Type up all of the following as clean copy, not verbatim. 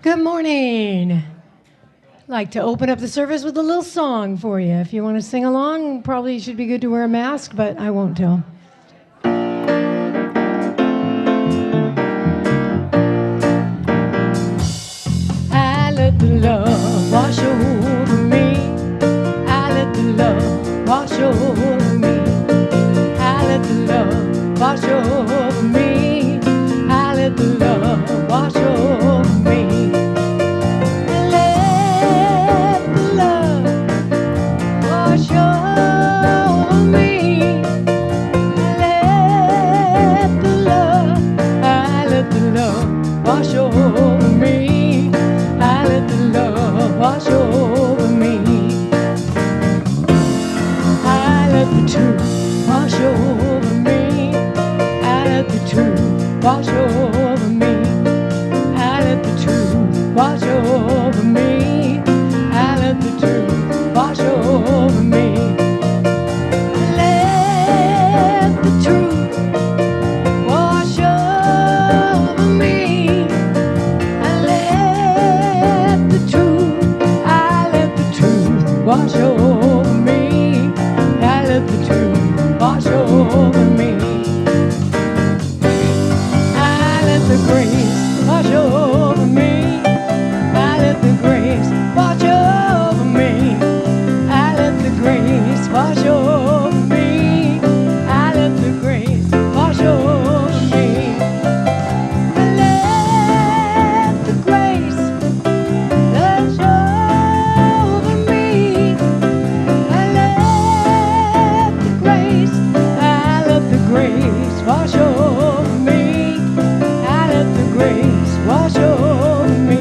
Good morning. I'd like to open up the service with a little song for you. If you want to sing along, probably should be good to wear a mask, but I won't tell. I let the love wash over me. I let the love wash over me. I let the love wash over me. I let the love wash over me. I let the love wash over me. I let the love wash over me. I let the love wash over me. I let the truth wash over me. I let the truth wash over me. I let the truth wash over me. I let the truth wash over me. Let the truth wash over me. I let the truth wash over me. I let the truth wash over me. I let the grace wash over me. I let the grace wash over me. I let the grace wash over me. I let the grace wash over me. I let the grace wash over me. I let the grace wash over me. I let the grace wash over me.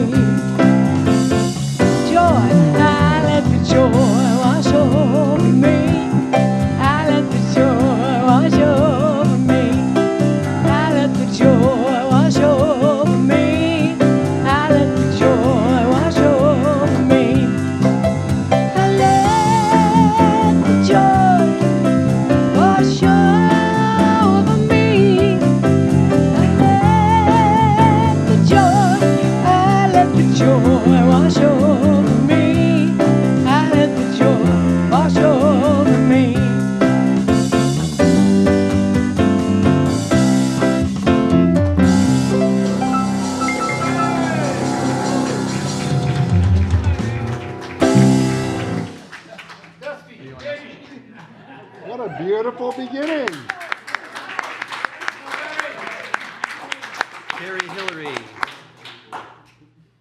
Joy, I let the joy wash over me. I let the joy wash over me. I let the joy wash over me. I let the joy wash over me. I let the joy wash over me. I let the joy wash over me. I let the joy wash over me. What a beautiful beginning. Karie Hillery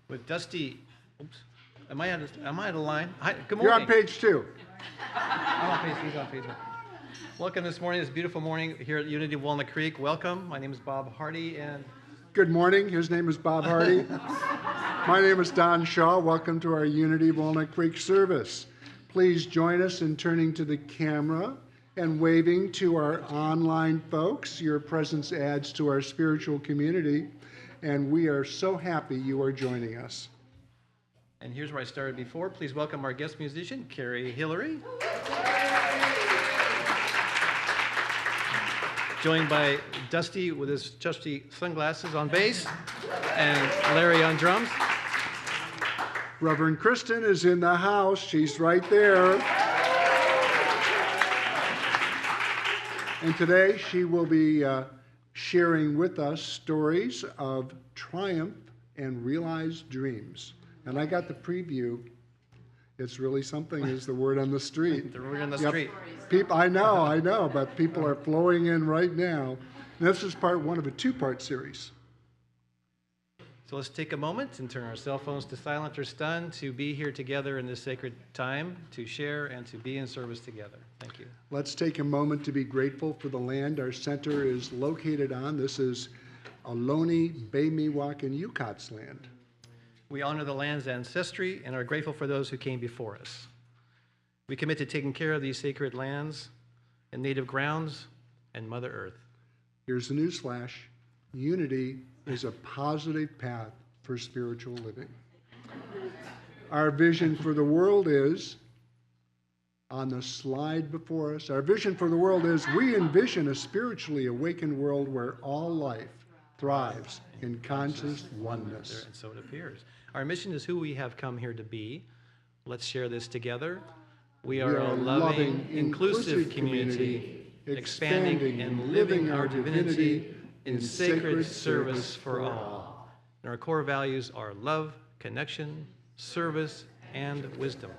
with Dusty. Oops. Am I out of line? Hi, good You're morning. on page 2. I'm on page. He's on page 1. Welcome this morning, this beautiful morning here at Unity of Walnut Creek. Welcome. My name is Bob Hardy, and Good morning. His name is Bob Hardy. My name is Don Shaw. Welcome to our Unity of Walnut Creek service. Please join us in turning to the camera and waving to our online folks. Your presence adds to our spiritual community, and we are so happy you are joining us. and here's where I started before. Please welcome our guest musician, Karie Hillery. Joined by Dusty with his trusty sunglasses on bass, and Larry on drums. Reverend Kristen is in the house. She's right there. And today she will be sharing with us stories of triumph and realized dreams. And I got the preview. It's really something, is the word on the street. The word on the Yep. street. People, I know, but people are flowing in right now. And this is part 1 of a 2-part series. So let's take a moment and turn our cell phones to silent or stun to be here together in this sacred time, to share and to be in service together. Thank you. Let's take a moment to be grateful for the land our center is located on. This is Ohlone, Bay Miwok, and Yukat's land. We honor the land's ancestry and are grateful for those who came before us. We commit to taking care of these sacred lands and native grounds and Mother Earth. Here's the newsflash. Unity is a positive path for spiritual living. Our vision for the world is, on the slide before us, our vision for the world is we envision a spiritually awakened world where all life thrives in conscious oneness. And so it appears. Our mission is who we have come here to be. Let's share this together. We We are a loving, inclusive inclusive community, expanding and living our divinity in sacred service for all. And our core values are love, connection, service, and wisdom.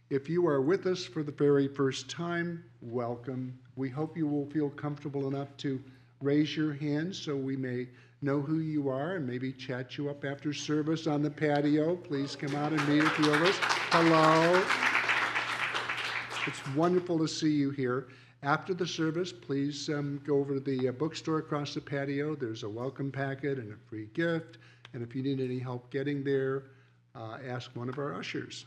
If you are with us for the very first time, welcome. We hope you will feel comfortable enough to raise your hand so we may know who you are and maybe chat you up after service on the patio. Please come out and meet a few of us. Hello. It's wonderful to see you here. After the service, please go over to the bookstore across the patio. There's a welcome packet and a free gift. And if you need any help getting there, ask one of our ushers.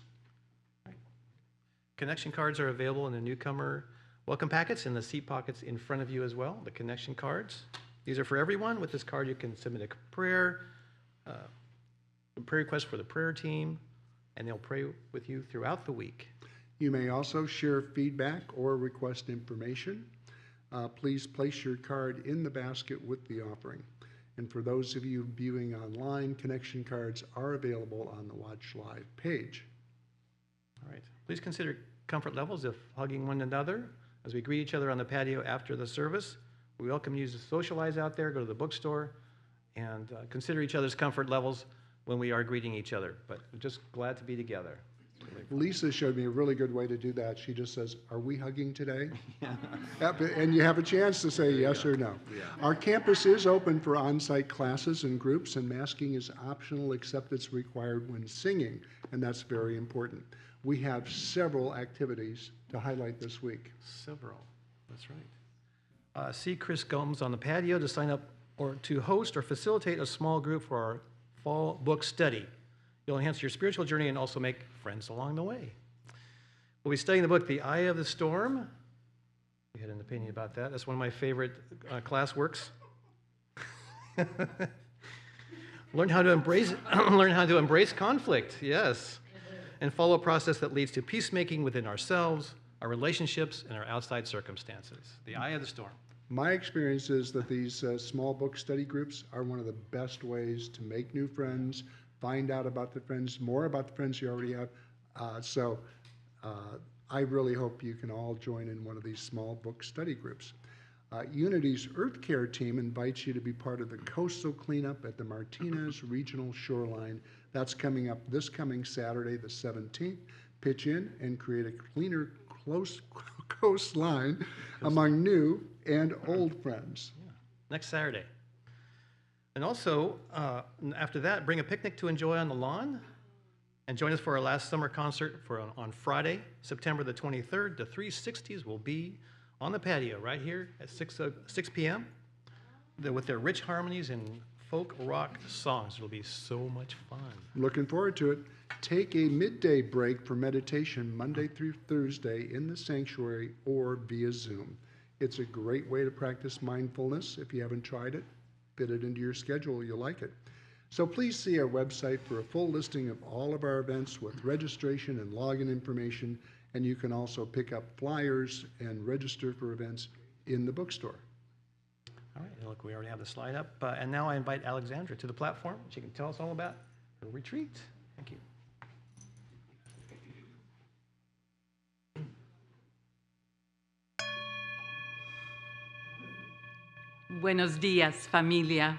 Connection cards are available in the newcomer welcome packets in the seat pockets in front of you as well, the connection cards. These are for everyone. With this card, you can submit a prayer request for the prayer team, and they'll pray with you throughout the week. You may also share feedback or request information. Please place your card in the basket with the offering. And for those of you viewing online, connection cards are available on the Watch Live page. All right. Please consider comfort levels of hugging one another as we greet each other on the patio after the service. We welcome you to socialize out there, go to the bookstore, and consider each other's comfort levels when we are greeting each other. But we're just glad to be together. Lisa showed me a really good way to do that. She just says, "Are we hugging today?" And you have a chance to say yes or no. Yeah. Our campus is open for on-site classes and groups, and masking is optional except it's required when singing, and that's very important. We have several activities to highlight this week. Several. That's right. See Chris Gomes on the patio to sign up or to host or facilitate a small group for our fall book study. You'll enhance your spiritual journey and also make friends along the way. We'll be studying the book, The Eye of the Storm. You had an opinion about that. That's one of my favorite class works. Learn how to embrace conflict, yes, and follow a process that leads to peacemaking within ourselves, our relationships, and our outside circumstances. The Eye of the Storm. My experience is that these small book study groups are one of the best ways to make new friends, find out about the friends, more about the friends you already have. So I really hope you can all join in one of these small book study groups. Unity's Earth Care team invites you to be part of the coastal cleanup at the Martinez Regional Shoreline. That's coming up this coming Saturday, the 17th. Pitch in and create a cleaner coastline among new and old friends. Yeah. Next Saturday. And also, after that, bring a picnic to enjoy on the lawn and join us for our last summer concert on Friday, September the 23rd. The 360s will be on the patio right here at 6 p.m. with their rich harmonies and folk rock songs. It'll be so much fun. Looking forward to it. Take a midday break for meditation Monday through Thursday in the sanctuary or via Zoom. It's a great way to practice mindfulness. If you haven't tried it, fit it into your schedule. You'll like it. So please see our website for a full listing of all of our events with registration and login information. And you can also pick up flyers and register for events in the bookstore. All right, look, we already have the slide up. And now I invite Alexandra to the platform. She can tell us all about her retreat. Thank you. Buenos días, familia.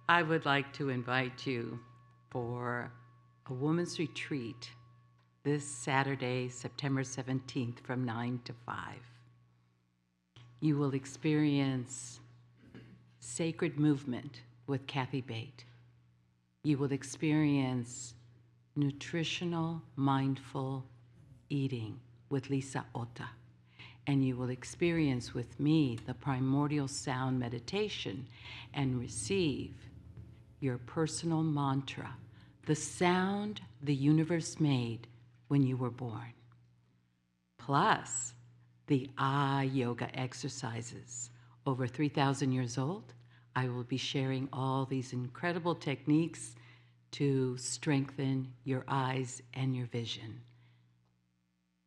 I would like to invite you for a women's retreat this Saturday, September 17th from 9 to 5. You will experience sacred movement with Kathy Bate. You will experience nutritional, mindful eating with Lisa Ota. And you will experience with me the primordial sound meditation and receive your personal mantra, the sound the universe made when you were born. Plus, the eye yoga exercises. Over 3,000 years old, I will be sharing all these incredible techniques to strengthen your eyes and your vision.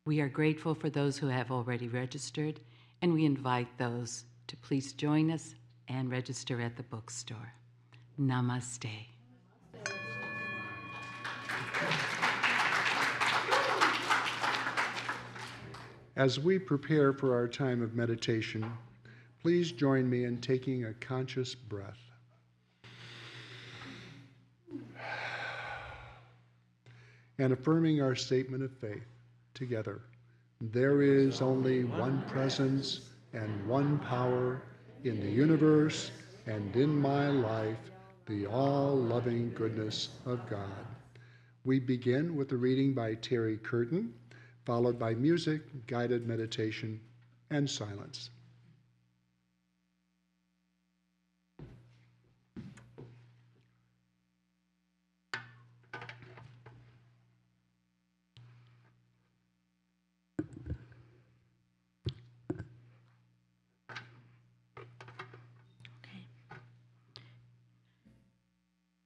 We are grateful for those who have already registered, and we invite those to please join us and register at the bookstore. Namaste. As we prepare for our time of meditation, please join me in taking a conscious breath. And affirming our statement of faith together. There is only one presence and one power in the universe and in my life, the all-loving goodness of God. We begin with a reading by Terry Curtin, followed by music, guided meditation, and silence.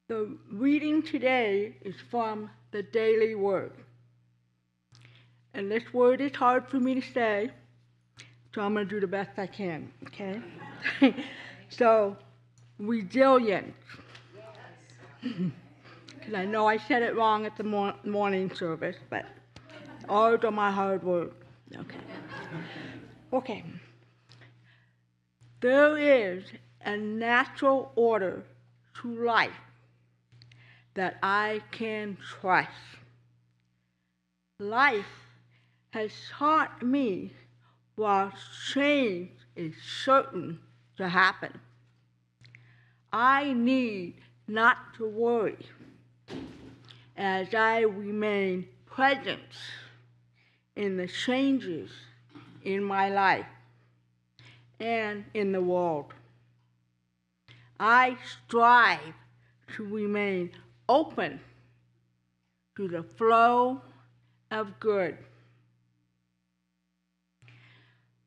The reading today is from the Daily Word. And this word is hard for me to say, so I'm going to do the best I can, okay? So, resilience. Because I know I said it wrong at the morning service, but all are my hard words. Okay. There is a natural order to life that I can trust. Life has taught me while change is certain to happen. I need not to worry as I remain present in the changes in my life and in the world. I strive to remain open to the flow of good.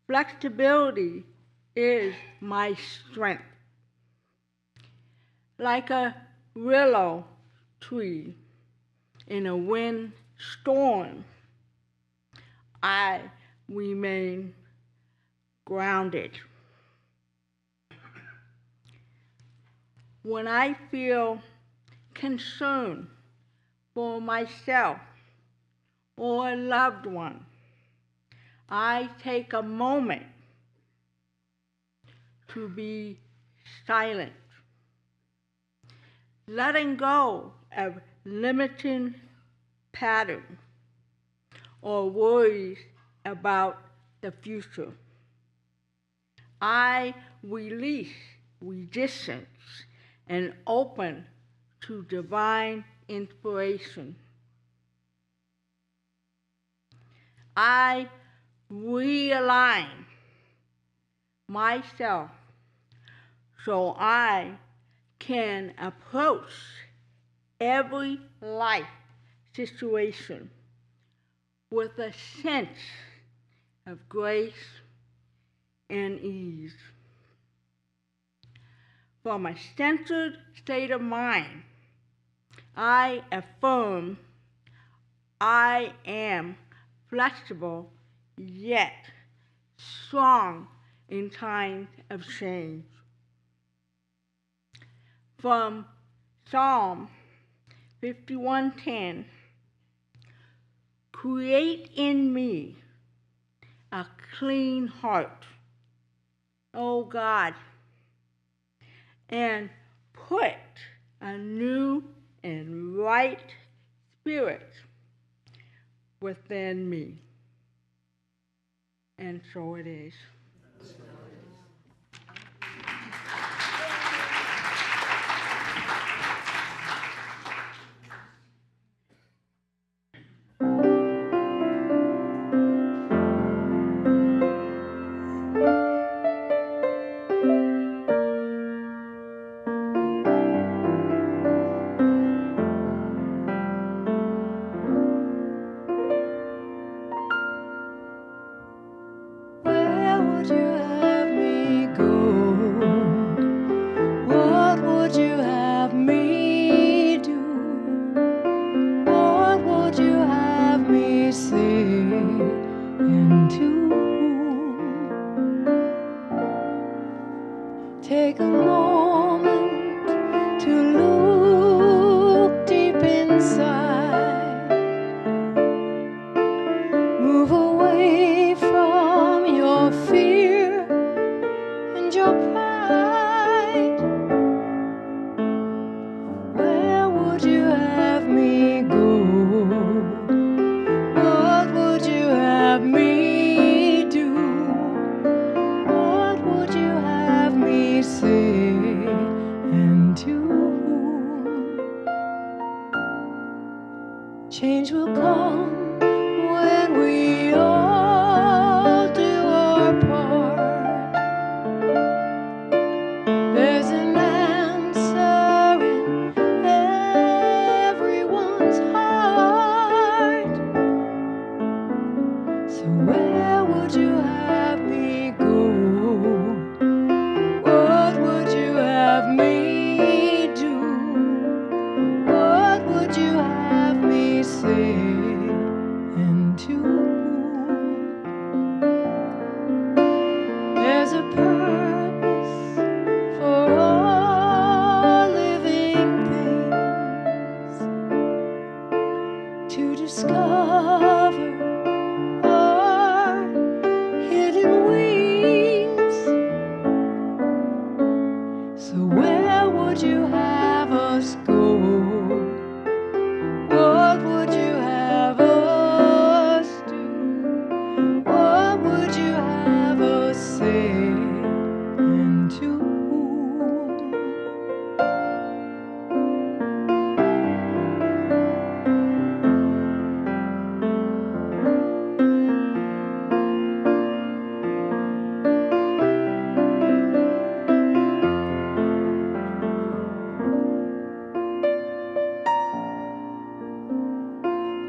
Flexibility is my strength. Like a willow tree in a windstorm, I remain grounded. When I feel concern for myself or a loved one, I take a moment to be silent, letting go of limiting patterns or worries about the future. I release resistance and open to divine inspiration. I realign myself so I can approach every life situation with a sense of grace and ease. From a centered state of mind, I affirm I am flexible yet strong in times of change. From Psalm 51:10, create in me a clean heart, O God, and put a new and right spirit within me. And so it is. Where would you have Take a moment to look deep inside. Move away from your fear and your pride. Where would you have me go? What would you have me do? What would you have me say and do? Change will come when we all do our part. There's an answer in everyone's heart. So where would you have me go? What would you have me do? What would you have me say and do? There's a purpose for all living things, to discover our hidden wings. So where would you have us go? What would you have us do? What would you have us say and do?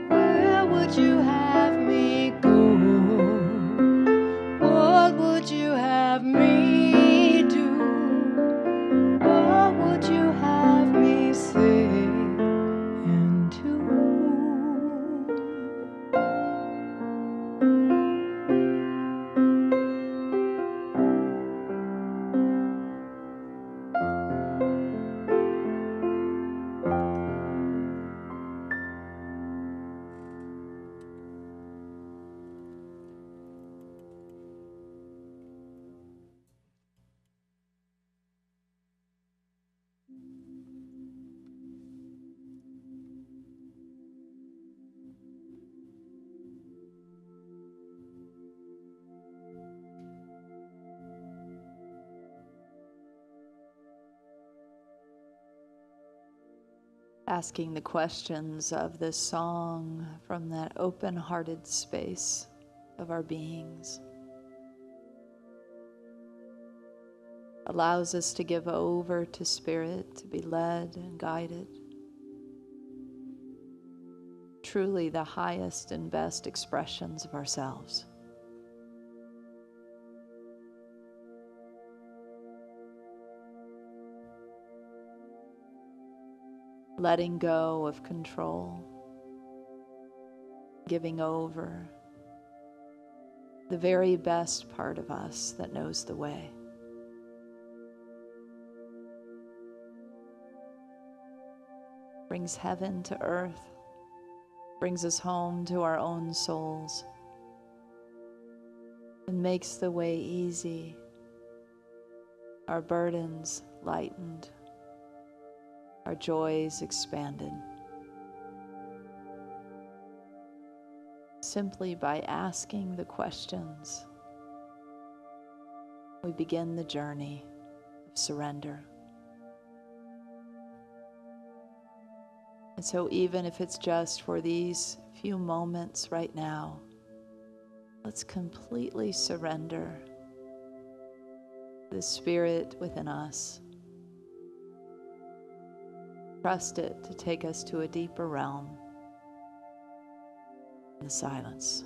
Where would you have me go? What would you have me do? What would you have me say and do? Asking the questions of this song from that open-hearted space of our beings allows us to give over to Spirit, to be led and guided. Truly the highest and best expressions of ourselves. Letting go of control, giving over the very best part of us that knows the way. Brings heaven to earth, brings us home to our own souls, and makes the way easy, our burdens lightened, our joys expanded. Simply by asking the questions, we begin the journey of surrender. And so even if it's just for these few moments right now, let's completely surrender the Spirit within us. Trust it to take us to a deeper realm in the silence.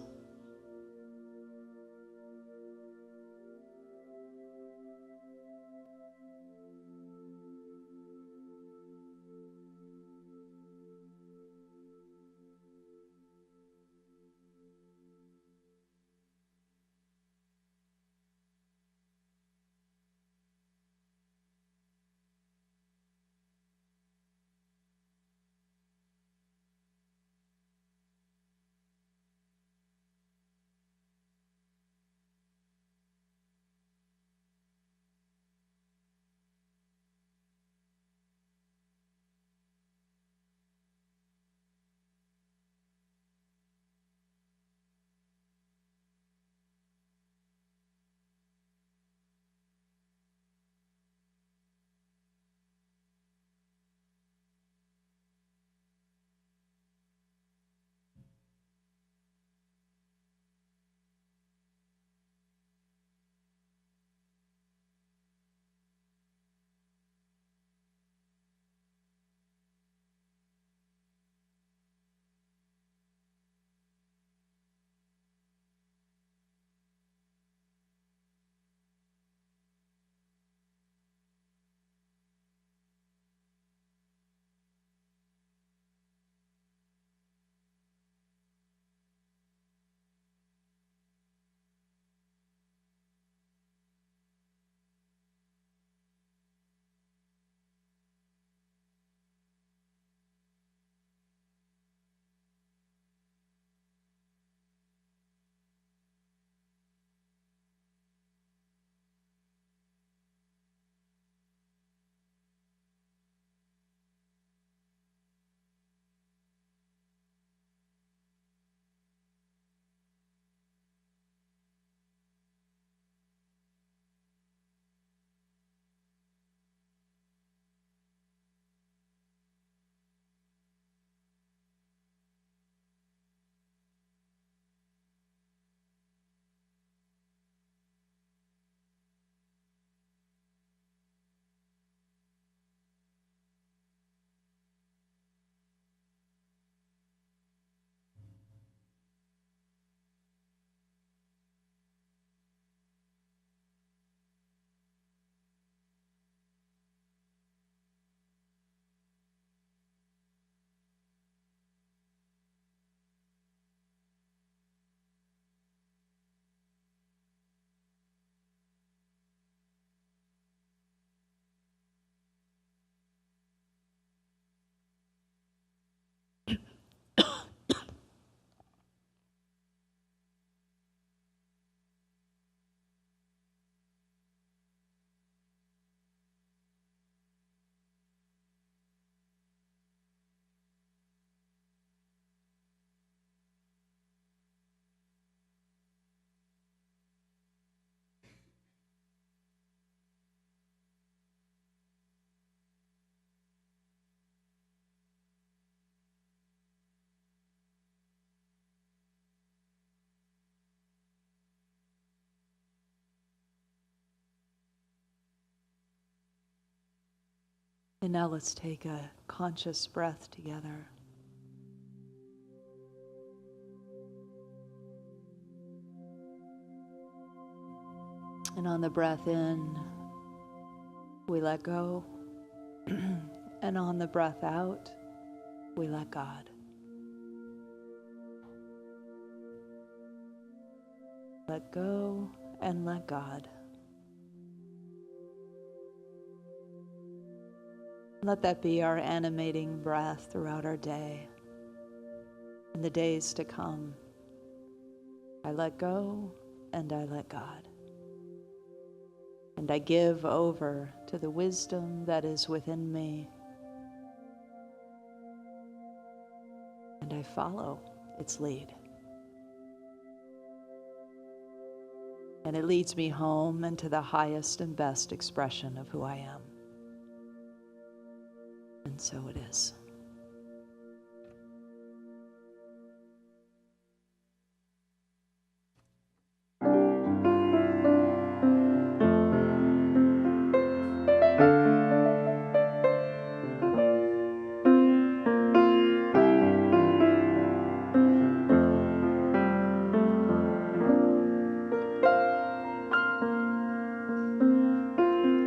And now let's take a conscious breath together. And on the breath in, we let go. And on the breath out, we let God. Let go and let God. Let that be our animating breath throughout our day and the days to come. I let go and I let God. And I give over to the wisdom that is within me. And I follow its lead. And it leads me home and to the highest and best expression of who I am. And so it is.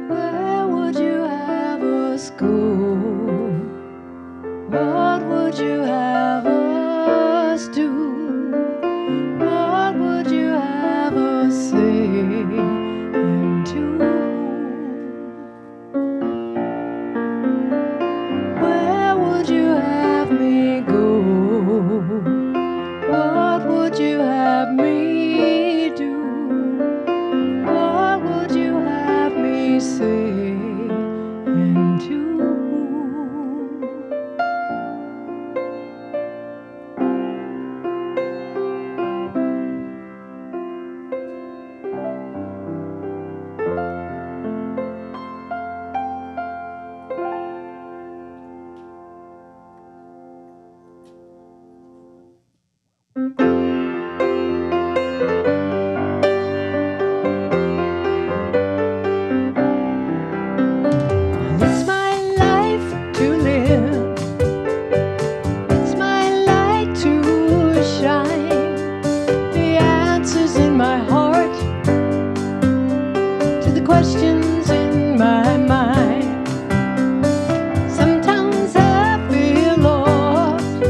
Where would you have us go? What would you have us do? What would you have us say and do? Where would you have me go? What would you have me do? What would you have me say and do? It's my life to live. It's my light to shine. The answers in my heart to the questions in my mind. Sometimes I feel lost,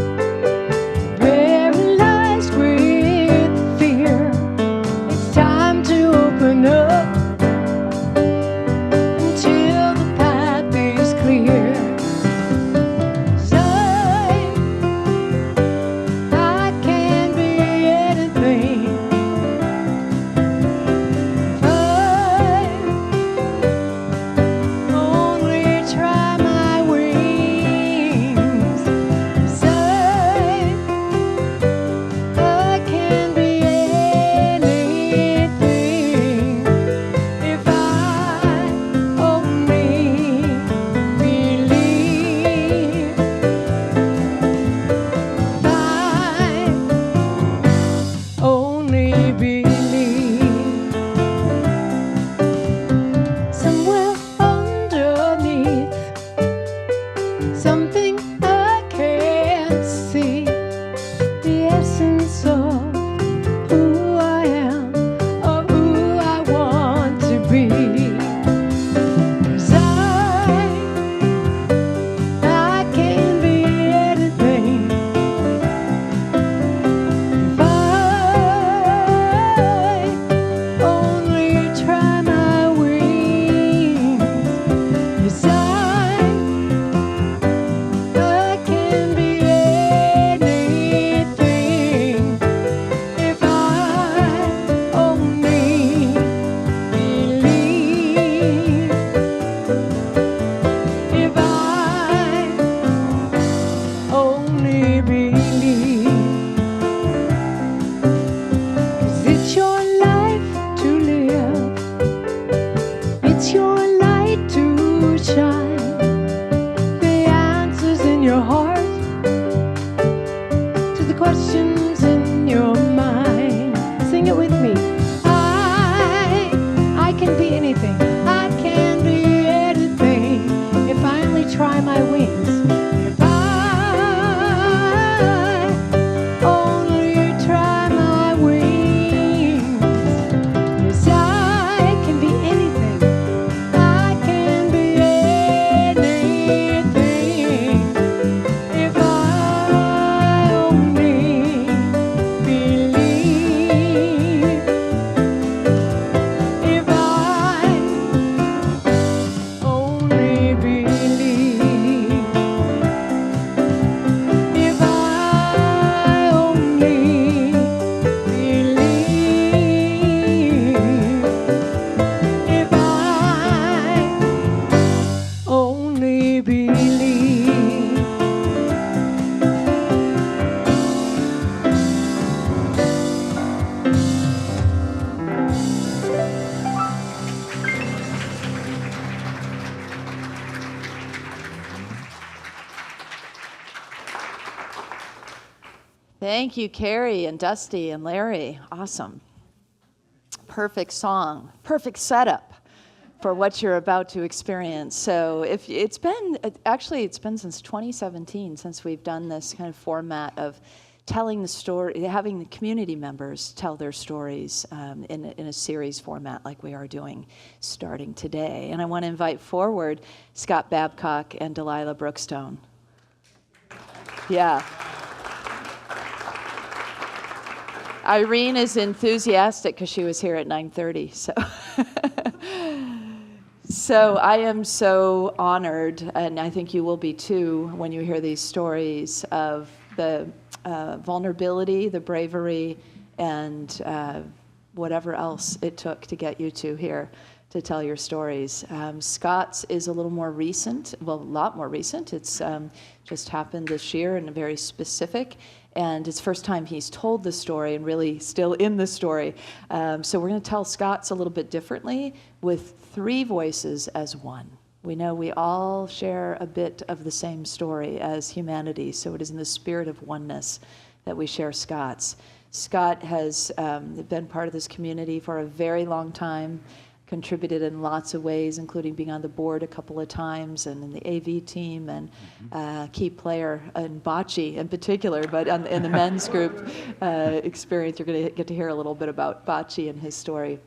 paralyzed with fear. It's time to open up until the path is clear. 'Cause I can be anything if I Thank you, Karie and Dusty and Larry. Awesome. Perfect song, perfect setup for what you're about to experience. So if it's been since 2017 since we've done this kind of format of telling the story, having the community members tell their stories in a series format like we are doing starting today. And I want to invite forward Scott Babcock and Delilah Brookstone. Yeah. Irene is enthusiastic because she was here at 9:30. So I am so honored, and I think you will be too, when you hear these stories of the vulnerability, the bravery, and whatever else it took to get you two here to tell your stories. Scott's is a little more recent, well, a lot more recent. It's just happened this year and very specific. And it's the first time he's told the story and really still in the story. So we're going to tell Scott's a little bit differently with 3 voices as one. We know we all share a bit of the same story as humanity, so it is in the spirit of oneness that we share Scott's. Scott has been part of this community for a very long time, contributed in lots of ways, including being on the board a couple of times and in the AV team and key player in bocce in particular, but in the men's group experience, you're going to get to hear a little bit about bocce and his story.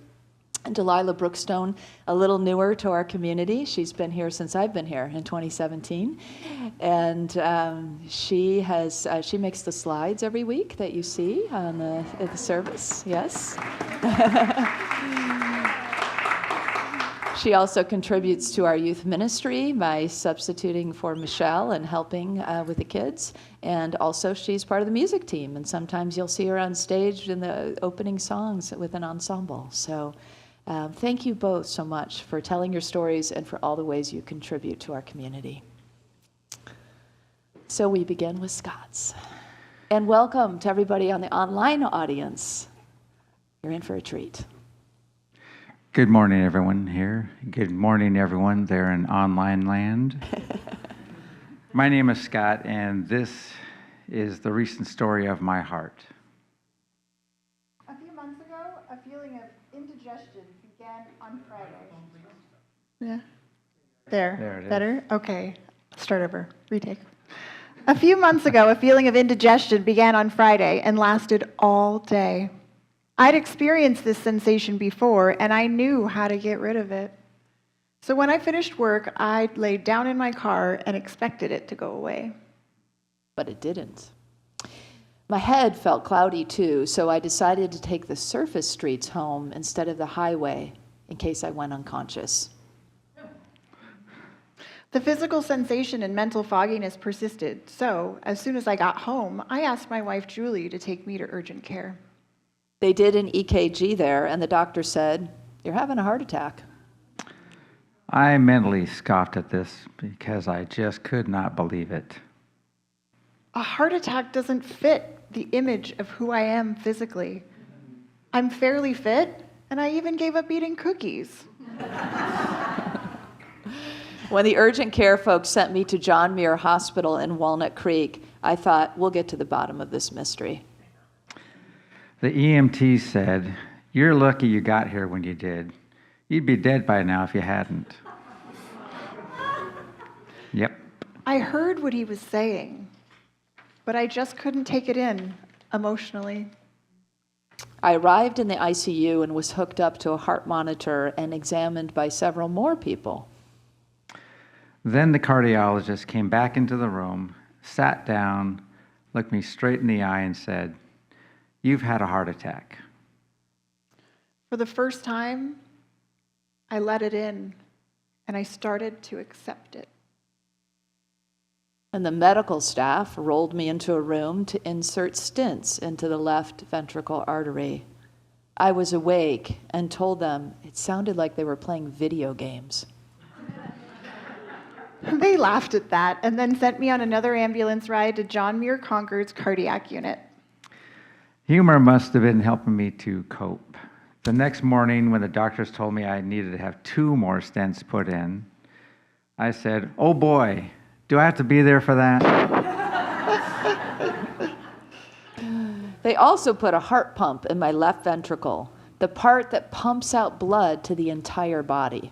And Delilah Brookstone, a little newer to our community. She's been here since I've been here in 2017. And she makes the slides every week that you see on the service, yes. She also contributes to our youth ministry by substituting for Michelle and helping with the kids. And also she's part of the music team. And sometimes you'll see her on stage in the opening songs with an ensemble. So thank you both so much for telling your stories and for all the ways you contribute to our community. So we begin with Scott's. And welcome to everybody on the online audience. You're in for a treat. Good morning, everyone here. Good morning, everyone there in online land. My name is Scott, and this is the recent story of my heart. A few months ago, a feeling of indigestion began on Friday. Yeah. There it is. Better? Okay. Start over. Retake. A few months ago, a feeling of indigestion began on Friday and lasted all day. I'd experienced this sensation before, and I knew how to get rid of it. So when I finished work, I laid down in my car and expected it to go away. But it didn't. My head felt cloudy too, so I decided to take the surface streets home instead of the highway in case I went unconscious. The physical sensation and mental fogginess persisted, so as soon as I got home, I asked my wife Julie to take me to urgent care. They did an EKG there, and the doctor said, "You're having a heart attack." I mentally scoffed at this because I just could not believe it. A heart attack doesn't fit the image of who I am physically. I'm fairly fit, and I even gave up eating cookies. When the urgent care folks sent me to John Muir Hospital in Walnut Creek, I thought, we'll get to the bottom of this mystery. The EMT said, "You're lucky you got here when you did. You'd be dead by now if you hadn't." Yep. I heard what he was saying, but I just couldn't take it in emotionally. I arrived in the ICU and was hooked up to a heart monitor and examined by several more people. Then the cardiologist came back into the room, sat down, looked me straight in the eye and said, "You've had a heart attack." For the first time, I let it in, and I started to accept it. And the medical staff rolled me into a room to insert stents into the left ventricle artery. I was awake and told them it sounded like they were playing video games. They laughed at that and then sent me on another ambulance ride to John Muir Concord's cardiac unit. Humor must have been helping me to cope. The next morning, when the doctors told me I needed to have 2 more stents put in, I said, "Oh boy, do I have to be there for that?" They also put a heart pump in my left ventricle, the part that pumps out blood to the entire body.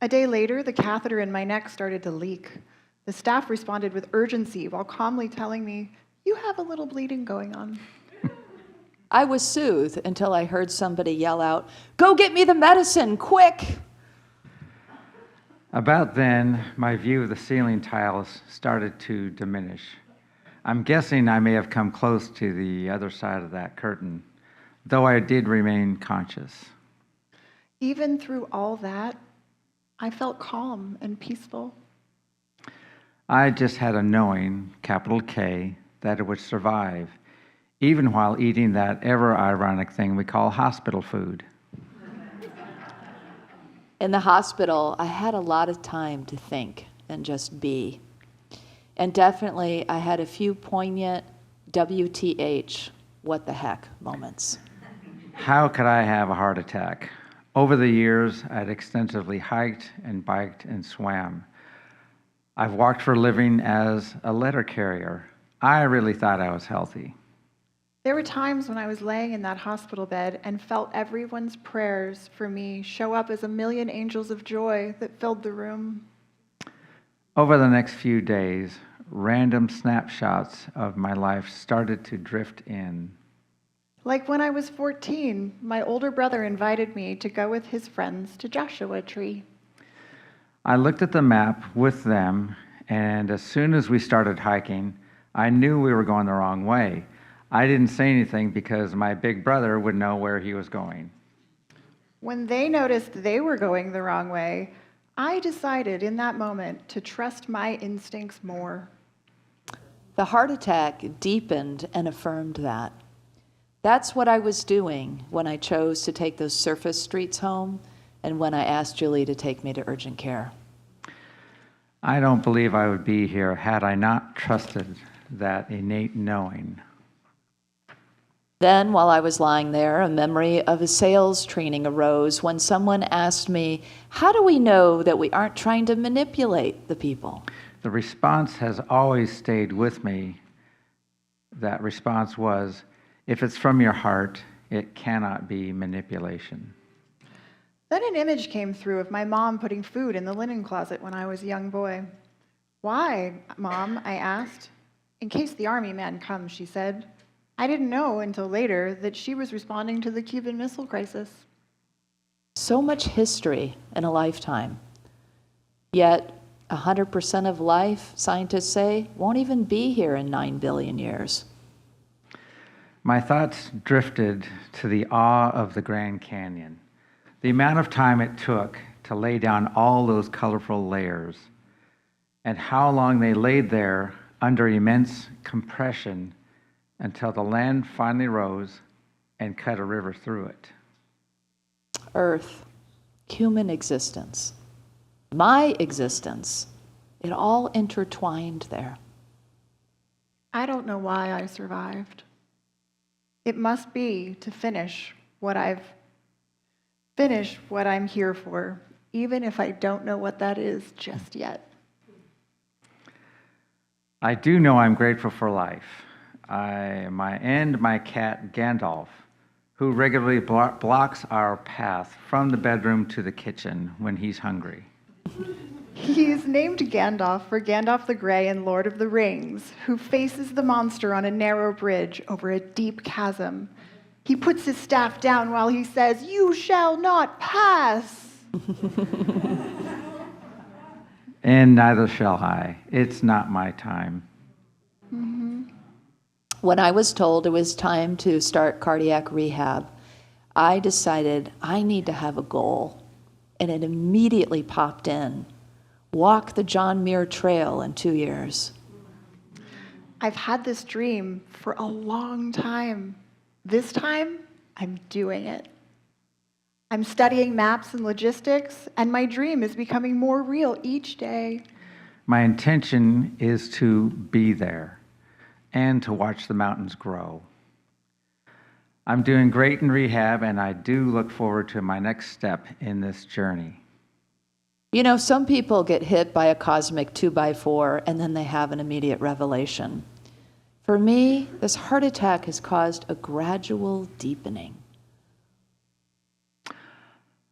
A day later, the catheter in my neck started to leak. The staff responded with urgency while calmly telling me, "You have a little bleeding going on." I was soothed until I heard somebody yell out, "Go get me the medicine, quick!" About then, my view of the ceiling tiles started to diminish. I'm guessing I may have come close to the other side of that curtain, though I did remain conscious. Even through all that, I felt calm and peaceful. I just had a knowing, capital K, that it would survive, even while eating that ever-ironic thing we call hospital food. In the hospital, I had a lot of time to think and just be. And definitely, I had a few poignant WTH, what the heck moments. How could I have a heart attack? Over the years, I'd extensively hiked and biked and swam. I've walked for a living as a letter carrier. I really thought I was healthy. There were times when I was laying in that hospital bed and felt everyone's prayers for me show up as a million angels of joy that filled the room. Over the next few days, random snapshots of my life started to drift in. Like when I was 14, my older brother invited me to go with his friends to Joshua Tree. I looked at the map with them, and as soon as we started hiking, I knew we were going the wrong way. I didn't say anything because my big brother would know where he was going. When they noticed they were going the wrong way, I decided in that moment to trust my instincts more. The heart attack deepened and affirmed that. That's what I was doing when I chose to take those surface streets home and when I asked Julie to take me to urgent care. I don't believe I would be here had I not trusted that innate knowing. Then, while I was lying there, a memory of a sales training arose when someone asked me, "How do we know that we aren't trying to manipulate the people?" The response has always stayed with me. That response was, if it's from your heart, it cannot be manipulation. Then an image came through of my mom putting food in the linen closet when I was a young boy. "Why, Mom?" I asked. "In case the army man comes," she said. I didn't know until later that she was responding to the Cuban Missile Crisis. So much history in a lifetime. Yet, 100% of life, scientists say, won't even be here in 9 billion years. My thoughts drifted to the awe of the Grand Canyon. The amount of time it took to lay down all those colorful layers, and how long they laid there under immense compression until the land finally rose and cut a river through it. Earth, human existence, my existence, it all intertwined there. I don't know why I survived. It must be to finish what I'm here for, even if I don't know what that is just yet. I do know I'm grateful for life. My cat Gandalf, who regularly blocks our path from the bedroom to the kitchen when he's hungry. He is named Gandalf for Gandalf the Grey in Lord of the Rings, who faces the monster on a narrow bridge over a deep chasm. He puts his staff down while he says, "You shall not pass." And neither shall I. It's not my time. When I was told it was time to start cardiac rehab, I decided I need to have a goal, and it immediately popped in. Walk the John Muir Trail in 2 years. I've had this dream for a long time. This time, I'm doing it. I'm studying maps and logistics, and my dream is becoming more real each day. My intention is to be there and to watch the mountains grow. I'm doing great in rehab, and I do look forward to my next step in this journey. You know, some people get hit by a cosmic 2x4 and then they have an immediate revelation. For me, this heart attack has caused a gradual deepening.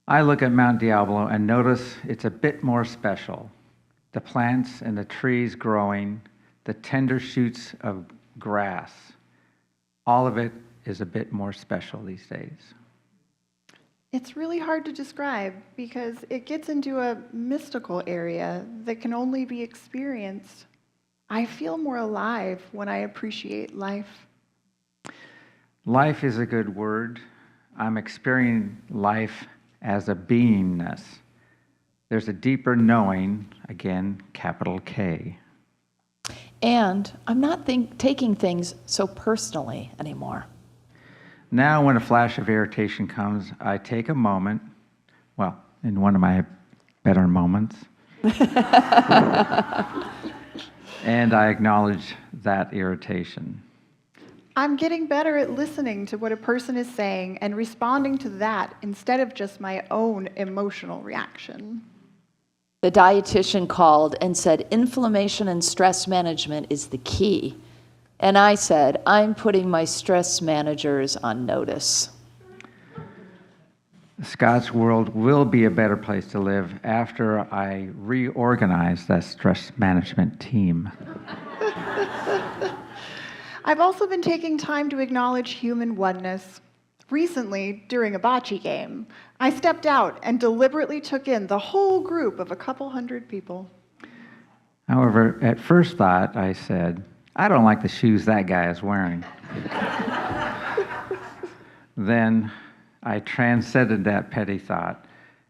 I look at Mount Diablo and notice it's a bit more special. The plants and the trees growing, the tender shoots of grass, all of it is a bit more special these days. It's really hard to describe because it gets into a mystical area that can only be experienced. I feel more alive when I appreciate life. Life is a good word. I'm experiencing life as a beingness. There's a deeper knowing, again, capital K. And I'm not taking things so personally anymore. Now, when a flash of irritation comes, I take a moment, well, in one of my better moments, and I acknowledge that irritation. I'm getting better at listening to what a person is saying and responding to that instead of just my own emotional reaction. The dietitian called and said inflammation and stress management is the key. And I said, I'm putting my stress managers on notice. Scott's world will be a better place to live after I reorganize that stress management team. I've also been taking time to acknowledge human oneness. Recently, during a bocce game, I stepped out and deliberately took in the whole group of a couple hundred people. However, at first thought, I said, I don't like the shoes that guy is wearing. Then I transcended that petty thought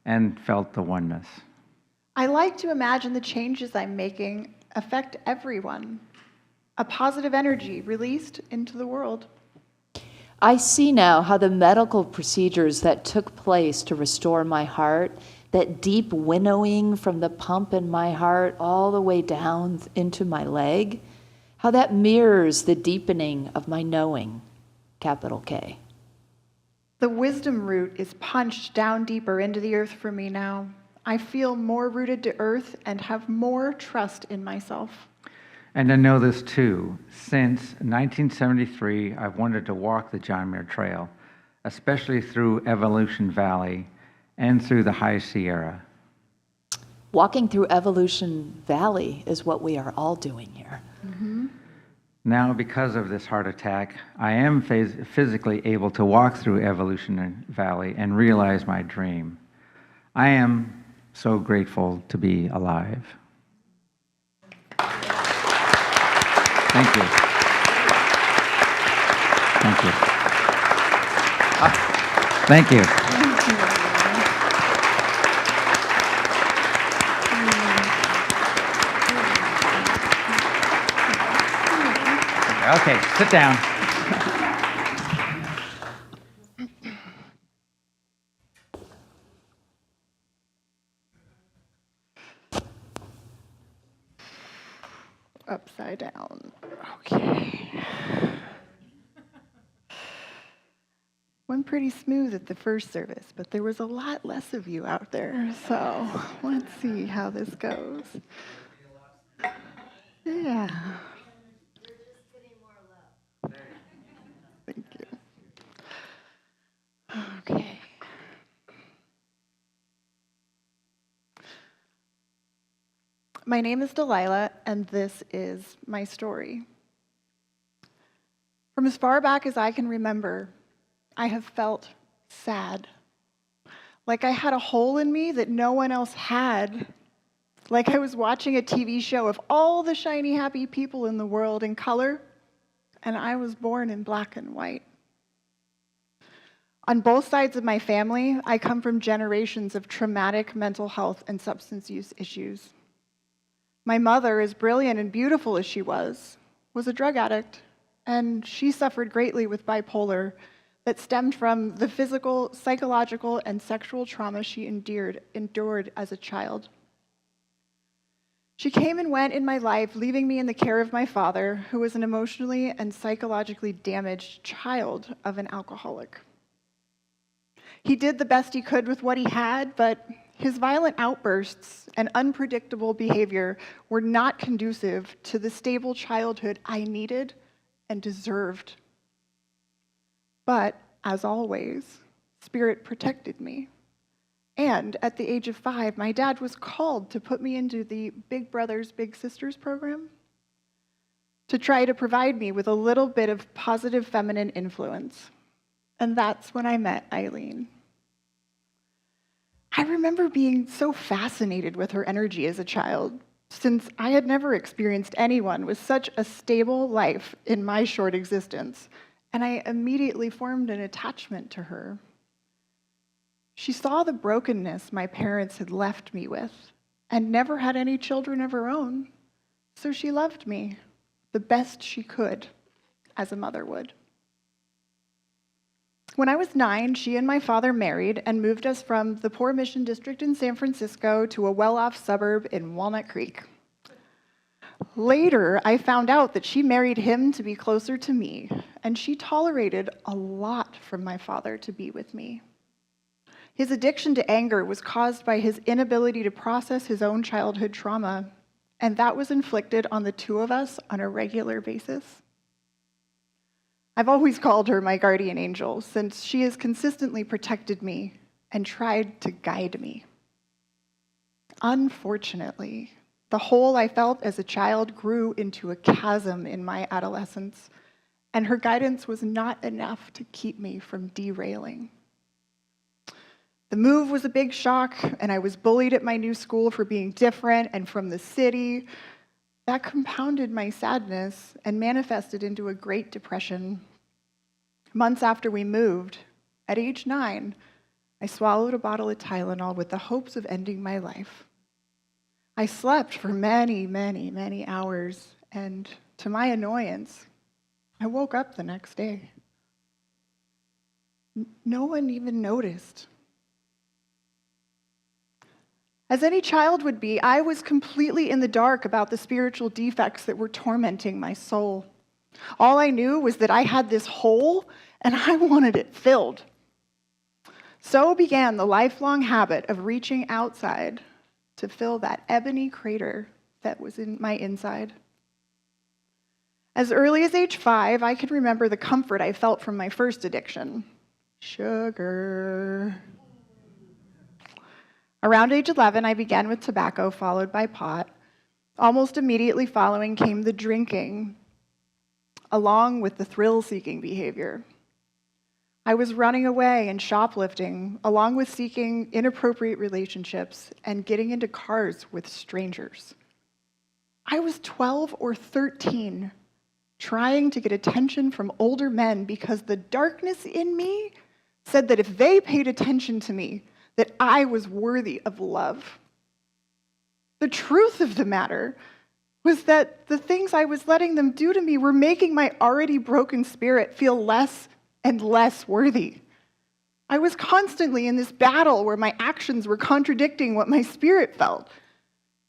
and felt the oneness. I like to imagine the changes I'm making affect everyone. A positive energy released into the world. I see now how the medical procedures that took place to restore my heart, that deep winnowing from the pump in my heart all the way down into my leg, how that mirrors the deepening of my knowing, capital K. The wisdom root is punched down deeper into the earth for me now. I feel more rooted to earth and have more trust in myself. And I know this too. Since 1973, I've wanted to walk the John Muir Trail, especially through Evolution Valley and through the High Sierra. Walking through Evolution Valley is what we are all doing here. Mm-hmm. Now, because of this heart attack, I am physically able to walk through Evolution Valley and realize my dream. I am so grateful to be alive. Thank you. Thank you. Thank you. Okay, sit down. Upside down. Okay. Went pretty smooth at the first service, but there was a lot less of you out there, so let's see how this goes. Yeah. Thank you. Okay. My name is Delilah, and this is my story. From as far back as I can remember, I have felt sad. Like I had a hole in me that no one else had. Like I was watching a TV show of all the shiny, happy people in the world in color, and I was born in black and white. On both sides of my family, I come from generations of traumatic mental health and substance use issues. My mother, as brilliant and beautiful as she was a drug addict, and she suffered greatly with bipolar that stemmed from the physical, psychological, and sexual trauma she endured as a child. She came and went in my life, leaving me in the care of my father, who was an emotionally and psychologically damaged child of an alcoholic. He did the best he could with what he had, but his violent outbursts and unpredictable behavior were not conducive to the stable childhood I needed and deserved. But, as always, Spirit protected me. And at the age of 5, my dad was called to put me into the Big Brothers Big Sisters program to try to provide me with a little bit of positive feminine influence. And that's when I met Eileen. I remember being so fascinated with her energy as a child, since I had never experienced anyone with such a stable life in my short existence, and I immediately formed an attachment to her. She saw the brokenness my parents had left me with and never had any children of her own, so she loved me the best she could, as a mother would. When I was 9, she and my father married and moved us from the poor Mission District in San Francisco to a well-off suburb in Walnut Creek. Later, I found out that she married him to be closer to me, and she tolerated a lot from my father to be with me. His addiction to anger was caused by his inability to process his own childhood trauma, and that was inflicted on the two of us on a regular basis. I've always called her my guardian angel, since she has consistently protected me and tried to guide me. Unfortunately, the hole I felt as a child grew into a chasm in my adolescence, and her guidance was not enough to keep me from derailing. The move was a big shock, and I was bullied at my new school for being different and from the city. That compounded my sadness and manifested into a Great Depression. Months after we moved, at age 9, I swallowed a bottle of Tylenol with the hopes of ending my life. I slept for many, many, many hours, and to my annoyance, I woke up the next day. No one even noticed. As any child would be, I was completely in the dark about the spiritual defects that were tormenting my soul. All I knew was that I had this hole, and I wanted it filled. So began the lifelong habit of reaching outside to fill that ebony crater that was in my inside. As early as age 5, I could remember the comfort I felt from my first addiction: sugar. Around age 11, I began with tobacco, followed by pot. Almost immediately following came the drinking, along with the thrill-seeking behavior. I was running away and shoplifting, along with seeking inappropriate relationships and getting into cars with strangers. I was 12 or 13, trying to get attention from older men because the darkness in me said that if they paid attention to me, that I was worthy of love. The truth of the matter was that the things I was letting them do to me were making my already broken spirit feel less and less worthy. I was constantly in this battle where my actions were contradicting what my spirit felt.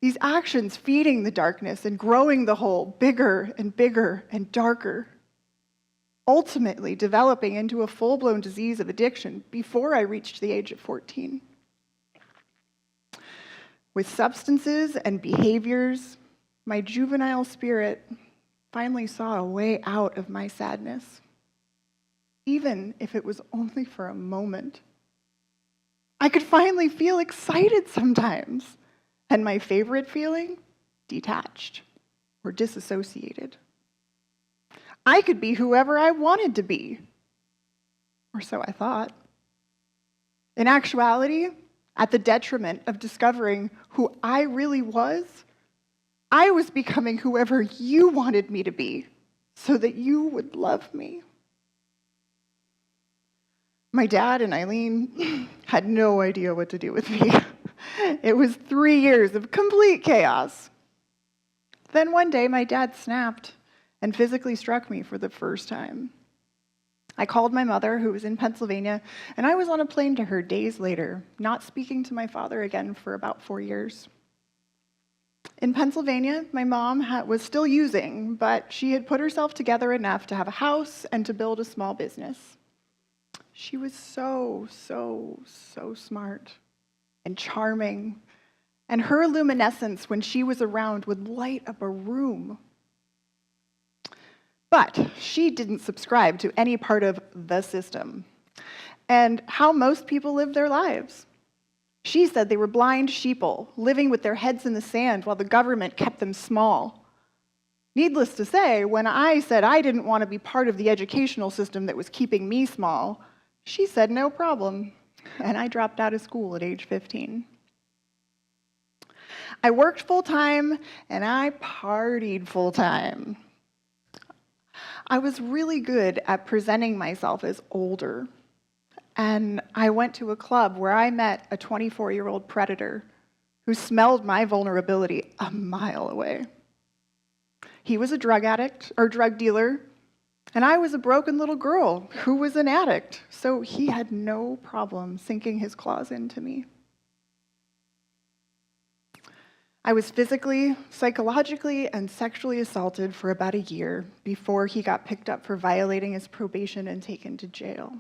These actions feeding the darkness and growing the hole bigger and darker, ultimately developing into a full-blown disease of addiction before I reached the age of 14. With substances and behaviors, my juvenile spirit finally saw a way out of my sadness, even if it was only for a moment. I could finally feel excited sometimes, and my favorite feeling, detached or disassociated. I could be whoever I wanted to be, or so I thought. In actuality, at the detriment of discovering who I really was, I was becoming whoever you wanted me to be so that you would love me. My dad and Eileen had no idea what to do with me. It was 3 years of complete chaos. Then one day, my dad snapped and physically struck me for the first time. I called my mother, who was in Pennsylvania, and I was on a plane to her days later, not speaking to my father again for about 4 years. In Pennsylvania, my mom was still using, but she had put herself together enough to have a house and to build a small business. She was so smart and charming, and her luminescence when she was around would light up a room. But she didn't subscribe to any part of the system and how most people live their lives. She said they were blind sheeple, living with their heads in the sand while the government kept them small. Needless to say, when I said I didn't want to be part of the educational system that was keeping me small, she said no problem, and I dropped out of school at age 15. I worked full-time, and I partied full-time. I was really good at presenting myself as older, and I went to a club where I met a 24-year-old predator who smelled my vulnerability a mile away. He was a drug addict or drug dealer, and I was a broken little girl who was an addict, so he had no problem sinking his claws into me. I was physically, psychologically, and sexually assaulted for about a year before he got picked up for violating his probation and taken to jail.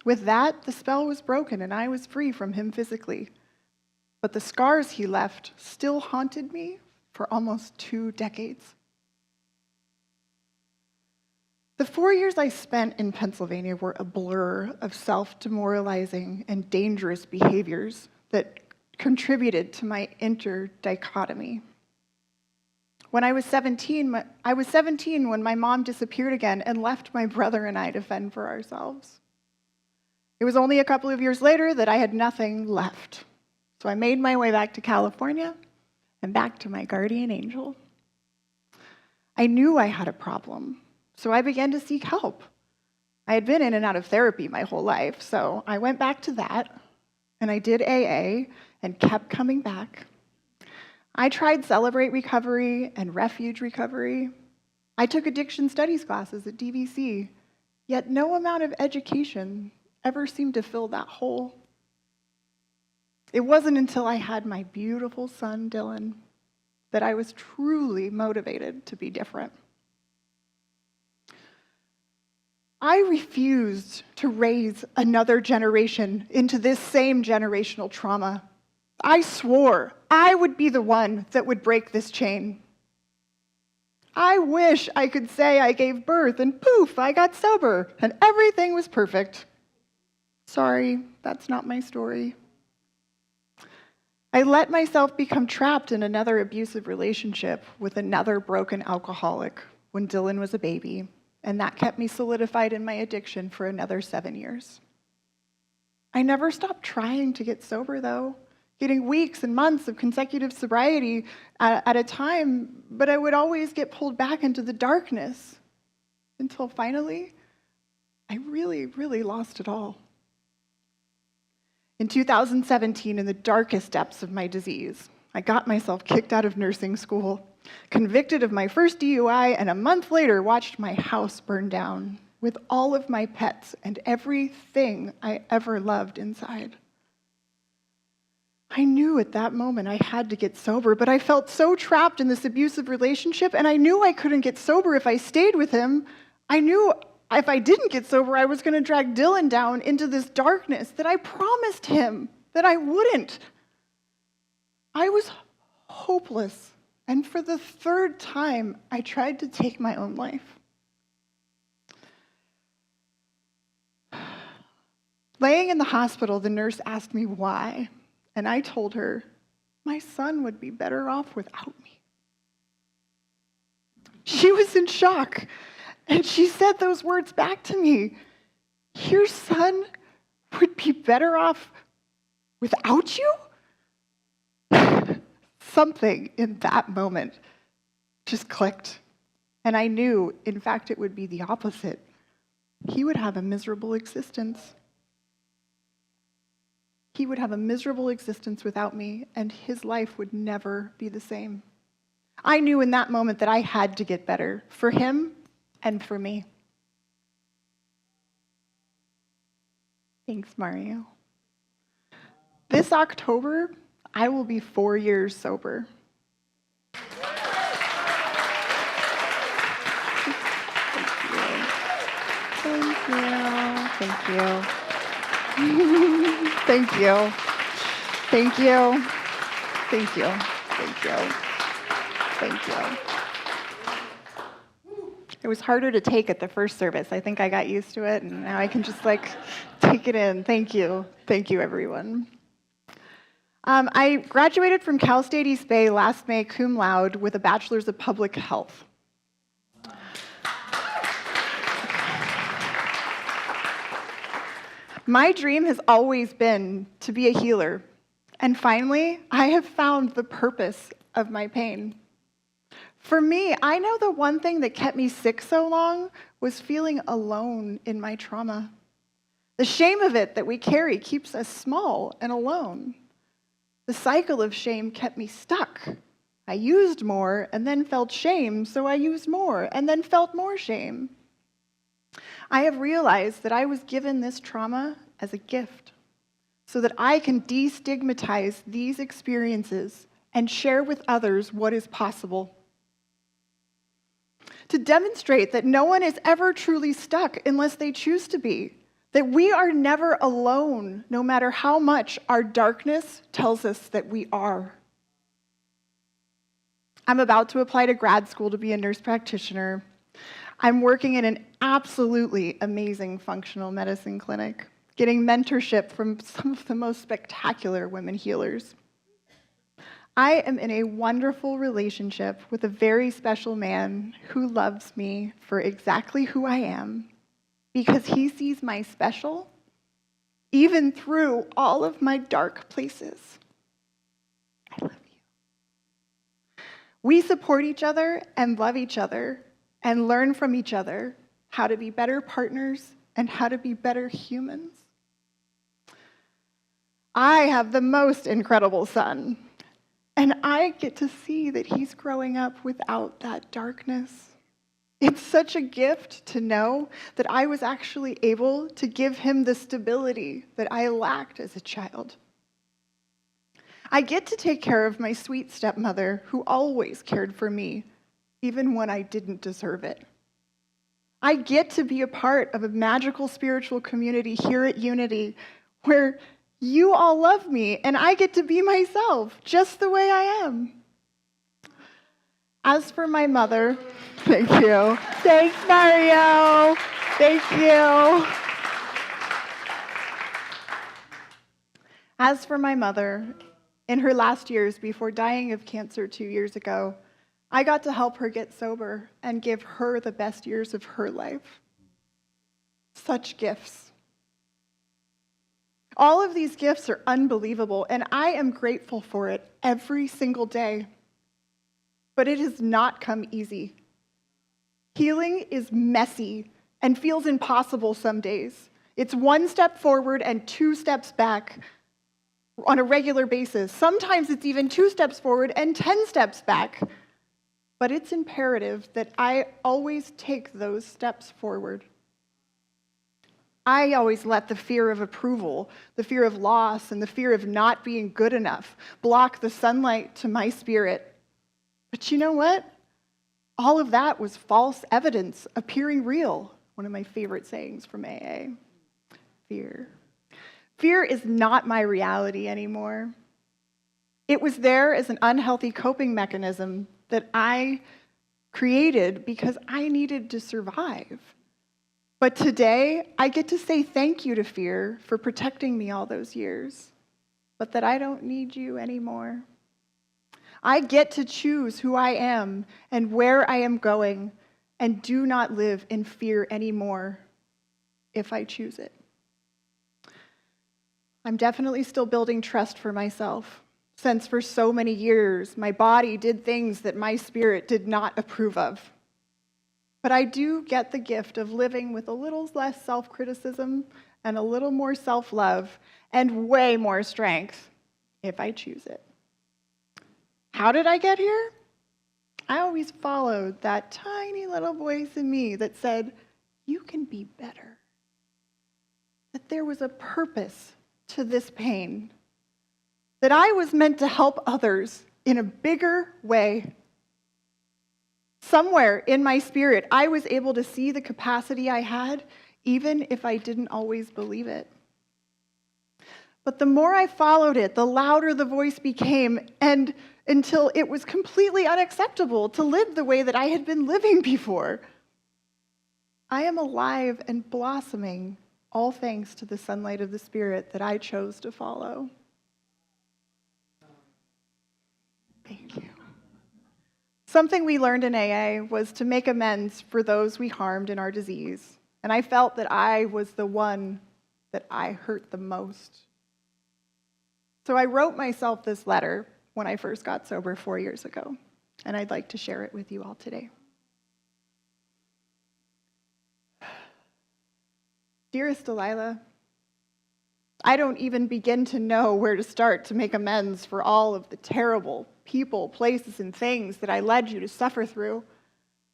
With that, the spell was broken and I was free from him physically. But the scars he left still haunted me for almost 2 decades. The 4 years I spent in Pennsylvania were a blur of self-demoralizing and dangerous behaviors that contributed to my interdichotomy. When I was 17 when my mom disappeared again and left my brother and I to fend for ourselves. It was only a couple of years later that I had nothing left. So I made my way back to California and back to my guardian angel. I knew I had a problem, so I began to seek help. I had been in and out of therapy my whole life, so I went back to that, and I did AA and kept coming back. I tried Celebrate Recovery and Refuge Recovery. I took addiction studies classes at DVC, yet no amount of education ever seemed to fill that hole. It wasn't until I had my beautiful son, Dylan, that I was truly motivated to be different. I refused to raise another generation into this same generational trauma. I swore I would be the one that would break this chain. I wish I could say I gave birth and poof, I got sober and everything was perfect. Sorry, that's not my story. I let myself become trapped in another abusive relationship with another broken alcoholic when Dylan was a baby, and that kept me solidified in my addiction for another 7 years. I never stopped trying to get sober, though, getting weeks and months of consecutive sobriety at a time, but I would always get pulled back into the darkness until finally, I really, really lost it all. In 2017, in the darkest depths of my disease, I got myself kicked out of nursing school, convicted of my first DUI, and a month later watched my house burn down with all of my pets and everything I ever loved inside. I knew at that moment I had to get sober, but I felt so trapped in this abusive relationship, and I knew I couldn't get sober if I stayed with him. I knew if I didn't get sober, I was going to drag Dylan down into this darkness that I promised him that I wouldn't. I was hopeless, and for the 3rd time, I tried to take my own life. Laying in the hospital, the nurse asked me why, and I told her, my son would be better off without me. She was in shock. And she said those words back to me. Your son would be better off without you? Something in that moment just clicked. And I knew, in fact, it would be the opposite. He would have a miserable existence. He would have a miserable existence without me, and his life would never be the same. I knew in that moment that I had to get better for him and for me. Thanks, Mario. This October, I will be 4 years sober. Thank you. Thank you. Thank you. Thank you. Thank you. Thank you. It was harder to take at the first service. I think I got used to it, and now I can just take it in. Thank you. Thank you, everyone. I graduated from Cal State East Bay last May cum laude with a bachelor's of public health. My dream has always been to be a healer, and finally, I have found the purpose of my pain. For me, I know the one thing that kept me sick so long was feeling alone in my trauma. The shame of it that we carry keeps us small and alone. The cycle of shame kept me stuck. I used more and then felt shame, so I used more and then felt more shame. I have realized that I was given this trauma as a gift so that I can destigmatize these experiences and share with others what is possible. To demonstrate that no one is ever truly stuck unless they choose to be, that we are never alone, no matter how much our darkness tells us that we are. I'm about to apply to grad school to be a nurse practitioner. I'm working in an absolutely amazing functional medicine clinic, getting mentorship from some of the most spectacular women healers. I am in a wonderful relationship with a very special man who loves me for exactly who I am, because he sees my special, even through all of my dark places. I love you. We support each other and love each other and learn from each other how to be better partners and how to be better humans. I have the most incredible son, and I get to see that he's growing up without that darkness. It's such a gift to know that I was actually able to give him the stability that I lacked as a child. I get to take care of my sweet stepmother who always cared for me, even when I didn't deserve it. I get to be a part of a magical spiritual community here at Unity where you all love me and I get to be myself just the way I am. As for my mother, thank you. Thanks, Mario. Thank you. As for my mother, in her last years before dying of cancer 2 years ago, I got to help her get sober and give her the best years of her life. Such gifts. All of these gifts are unbelievable, and I am grateful for it every single day. But it has not come easy. Healing is messy and feels impossible some days. It's 1 step forward and 2 steps back on a regular basis. Sometimes it's even 2 steps forward and 10 steps back. But it's imperative that I always take those steps forward. I always let the fear of approval, the fear of loss, and the fear of not being good enough block the sunlight to my spirit. But you know what? All of that was false evidence appearing real. One of my favorite sayings from AA. Fear. Fear is not my reality anymore. It was there as an unhealthy coping mechanism that I created because I needed to survive. But today, I get to say thank you to fear for protecting me all those years, but that I don't need you anymore. I get to choose who I am and where I am going, and do not live in fear anymore if I choose it. I'm definitely still building trust for myself, since for so many years, my body did things that my spirit did not approve of. But I do get the gift of living with a little less self-criticism and a little more self-love and way more strength if I choose it. How did I get here? I always followed that tiny little voice in me that said, you can be better. That there was a purpose to this pain. That I was meant to help others in a bigger way. Somewhere in my spirit, I was able to see the capacity I had, even if I didn't always believe it. But the more I followed it, the louder the voice became, and until it was completely unacceptable to live the way that I had been living before. I am alive and blossoming, all thanks to the sunlight of the Spirit that I chose to follow. Thank you. Something we learned in AA was to make amends for those we harmed in our disease, and I felt that I was the one that I hurt the most. So I wrote myself this letter when I first got sober 4 years ago, and I'd like to share it with you all today. Dearest Delilah, I don't even begin to know where to start to make amends for all of the terrible people, places, and things that I led you to suffer through,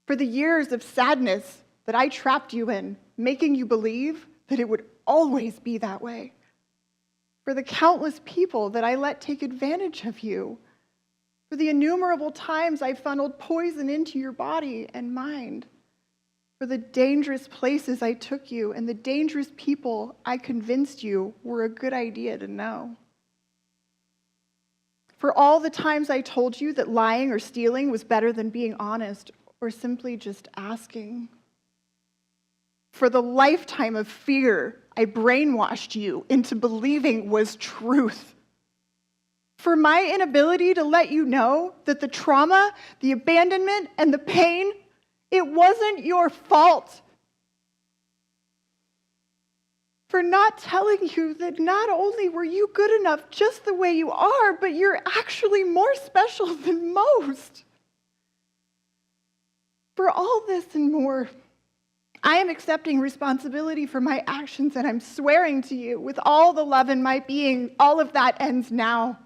for the years of sadness that I trapped you in, making you believe that it would always be that way, for the countless people that I let take advantage of you, for the innumerable times I funneled poison into your body and mind, for the dangerous places I took you and the dangerous people I convinced you were a good idea to know. For all the times I told you that lying or stealing was better than being honest or simply just asking. For the lifetime of fear I brainwashed you into believing was truth. For my inability to let you know that the trauma, the abandonment, and the pain, it wasn't your fault. For not telling you that not only were you good enough just the way you are, but you're actually more special than most. For all this and more, I am accepting responsibility for my actions, and I'm swearing to you with all the love in my being, all of that ends now.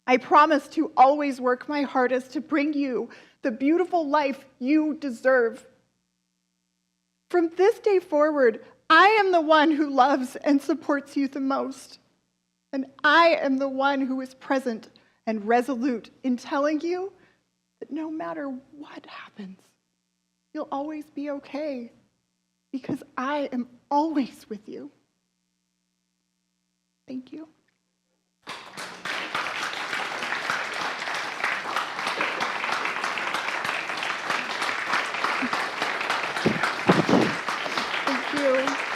I promise to always work my hardest to bring you the beautiful life you deserve. From this day forward, I am the one who loves and supports you the most. And I am the one who is present and resolute in telling you that no matter what happens, you'll always be okay, because I am always with you. Thank you.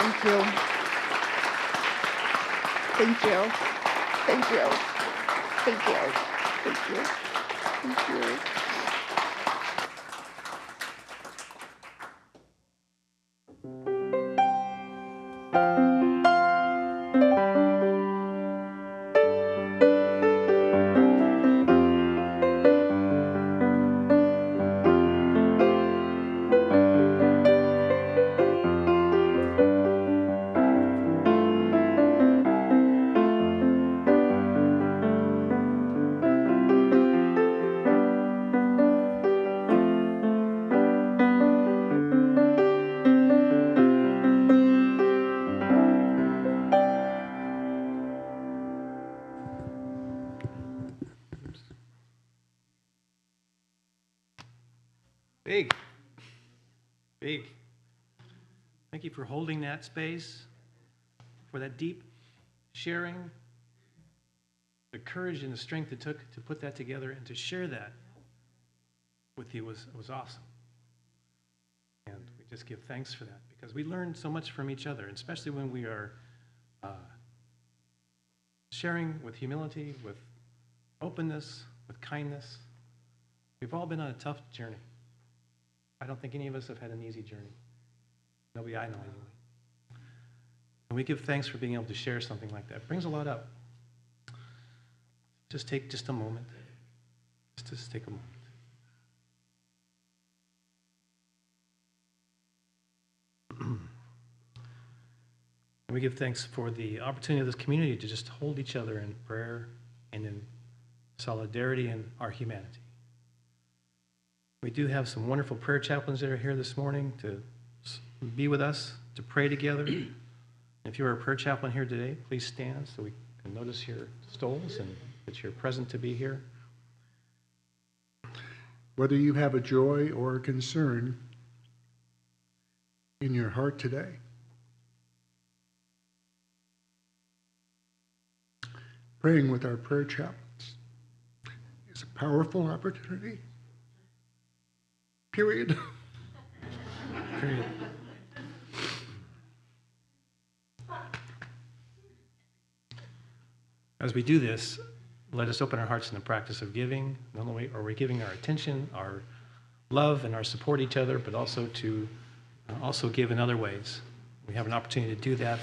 Thank you. Thank you. Thank you. Thank you. Thank you. Thank you. Big. Big. Thank you for holding that space, for that deep sharing, the courage and the strength it took to put that together and to share that with you was awesome. And we just give thanks for that, because we learn so much from each other, especially when we are sharing with humility, with openness, with kindness. We've all been on a tough journey. I don't think any of us have had an easy journey. Nobody I know anyway. And we give thanks for being able to share something like that. It brings a lot up. Just take just a moment. Just take a moment. And we give thanks for the opportunity of this community to just hold each other in prayer and in solidarity in our humanity. We do have some wonderful prayer chaplains that are here this morning to be with us, to pray together. If you're a prayer chaplain here today, please stand so we can notice your stoles and that you're present to be here. Whether you have a joy or a concern in your heart today, praying with our prayer chaplains is a powerful opportunity. Period. Period. As we do this, let us open our hearts in the practice of giving. Not only are we giving our attention, our love, and our support each other, but also to also give in other ways. We have an opportunity to do that.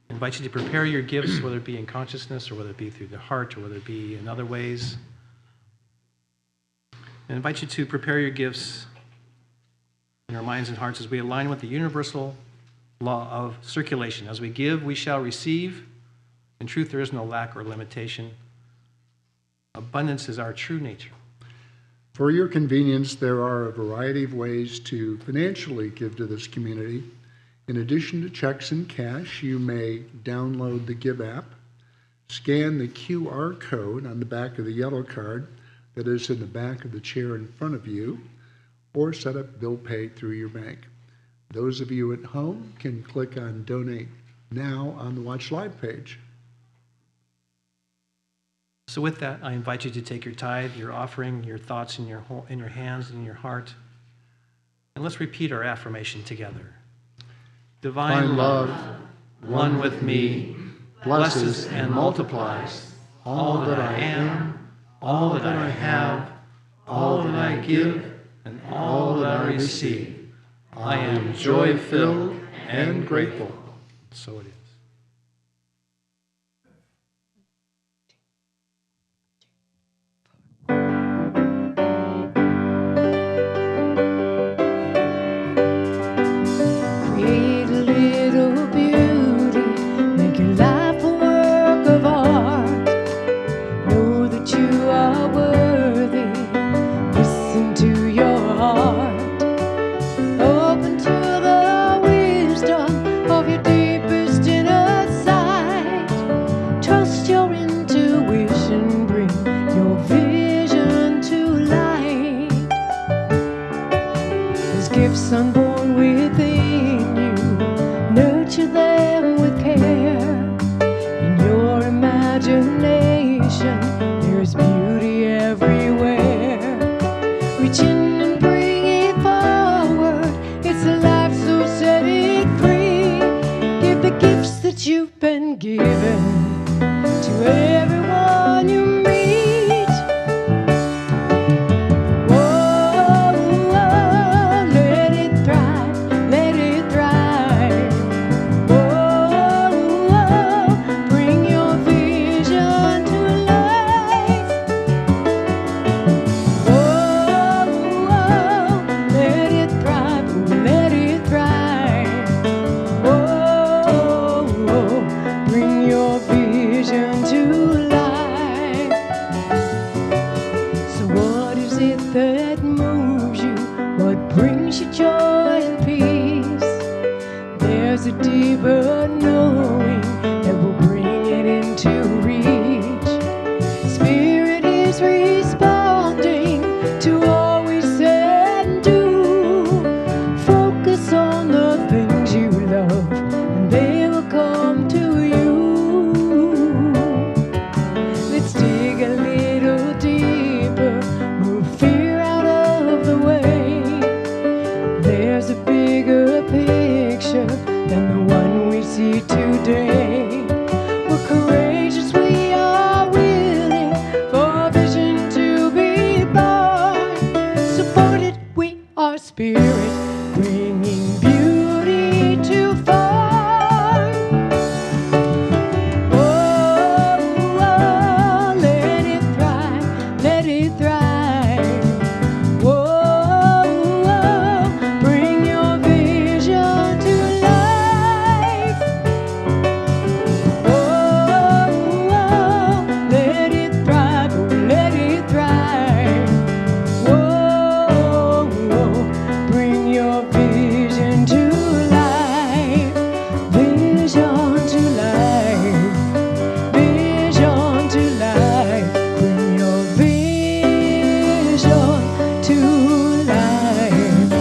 I invite you to prepare your gifts, whether it be in consciousness or whether it be through the heart or whether it be in other ways. I invite you to prepare your gifts in our minds and hearts as we align with the universal law of circulation. As we give, we shall receive. In truth, there is no lack or limitation. Abundance is our true nature. For your convenience, there are a variety of ways to financially give to this community. In addition to checks and cash, you may download the Give app, scan the QR code on the back of the yellow card that is in the back of the chair in front of you, or set up bill pay through your bank. Those of you at home can click on Donate Now on the Watch Live page. So with that, I invite you to take your tithe, your offering, your thoughts in your hands and your heart, and let's repeat our affirmation together. Divine love, one with me, blesses and multiplies all that I am, all that I have, all that I give, and all that I receive. I am joy-filled and grateful. So it is. Create a little beauty, make your life a work of art. Know that you are worthy, listen to your heart. Open to the wisdom of your deepest inner sight. Trust your intuition, bring your vision to light. There's gifts unborn within you, nurture them with care. In your imagination, there's beauty everywhere. Reach in and bring it forward, it's a life, so set it free. Give the gifts that you've been given to everyone you meet. Whoa, whoa, let it thrive, let it thrive. Whoa, whoa, bring your vision to life. Whoa, whoa, let it thrive, oh, let it thrive. Whoa, whoa, bring your vision to life. So what is it that moves you? What brings you joy and peace? There's a deeper knowing that will bring it into reach. Spirit is responding to all we say and do. Focus on the things you love, and they will come to you. Let's dig a little deeper, move fear out of the way. There's a bigger picture than the one we see today. We're courageous, we are willing for a vision to be born. Supported, we are spirit, bringing beauty to form. Whoa, whoa, let it thrive, let it thrive. Whoa, whoa, bring your vision to life. Whoa, whoa, let it thrive, oh, let it thrive. Whoa, whoa, bring your vision to life. Vision to life. Vision to life. Bring your vision to life.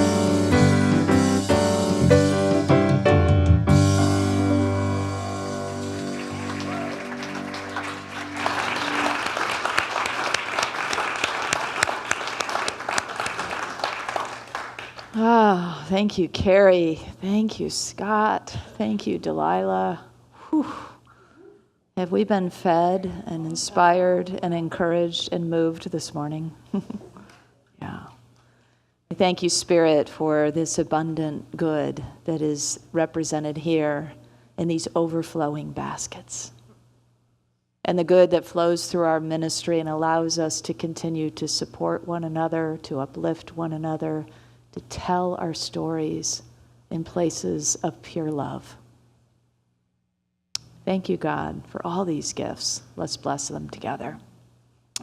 Oh, thank you, Karie. Thank you, Scott. Thank you, Delilah. Whew. Have we been fed and inspired and encouraged and moved this morning? Yeah. I thank you, Spirit, for this abundant good that is represented here in these overflowing baskets. And the good that flows through our ministry and allows us to continue to support one another, to uplift one another, to tell our stories in places of pure love. Thank you, God, for all these gifts. Let's bless them together.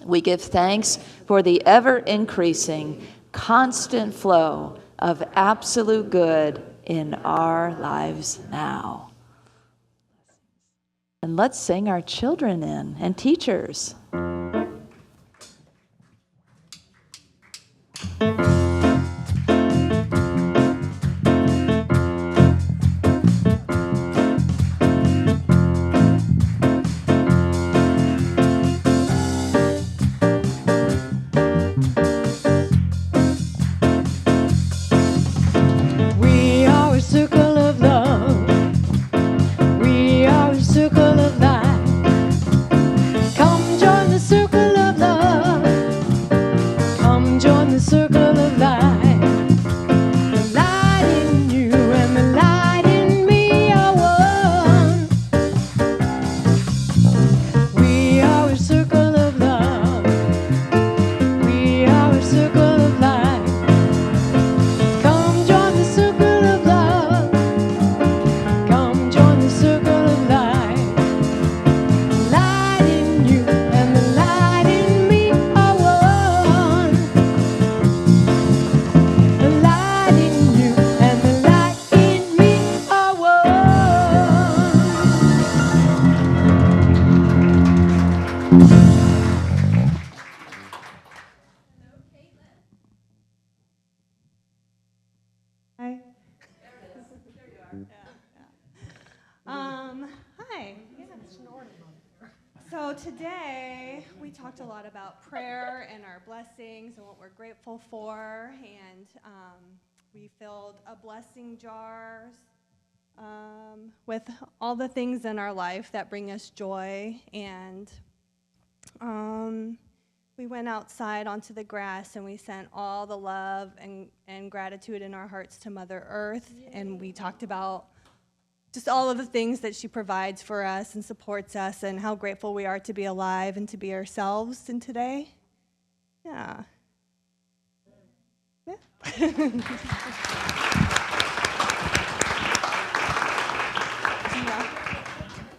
We give thanks for the ever-increasing, constant flow of absolute good in our lives now. And let's sing our children in and teachers. We are a circle of love. We are a circle of light. Come join the circle of love. Come join the circle of light. The light in you and the light in me are one. We are a circle of love. We are a circle of light. Come join the circle of love. Come join the circle of light. The light in you and the light in me are one. The light in you and the light in me are one. Hi. Hi. So today we talked a lot about prayer and our blessings and what we're grateful for, and we filled a blessing jars with all the things in our life that bring us joy, and we went outside onto the grass and we sent all the love and gratitude in our hearts to Mother Earth, and we talked about just all of the things that she provides for us and supports us, and how grateful we are to be alive and to be ourselves in today. Yeah. Yeah. You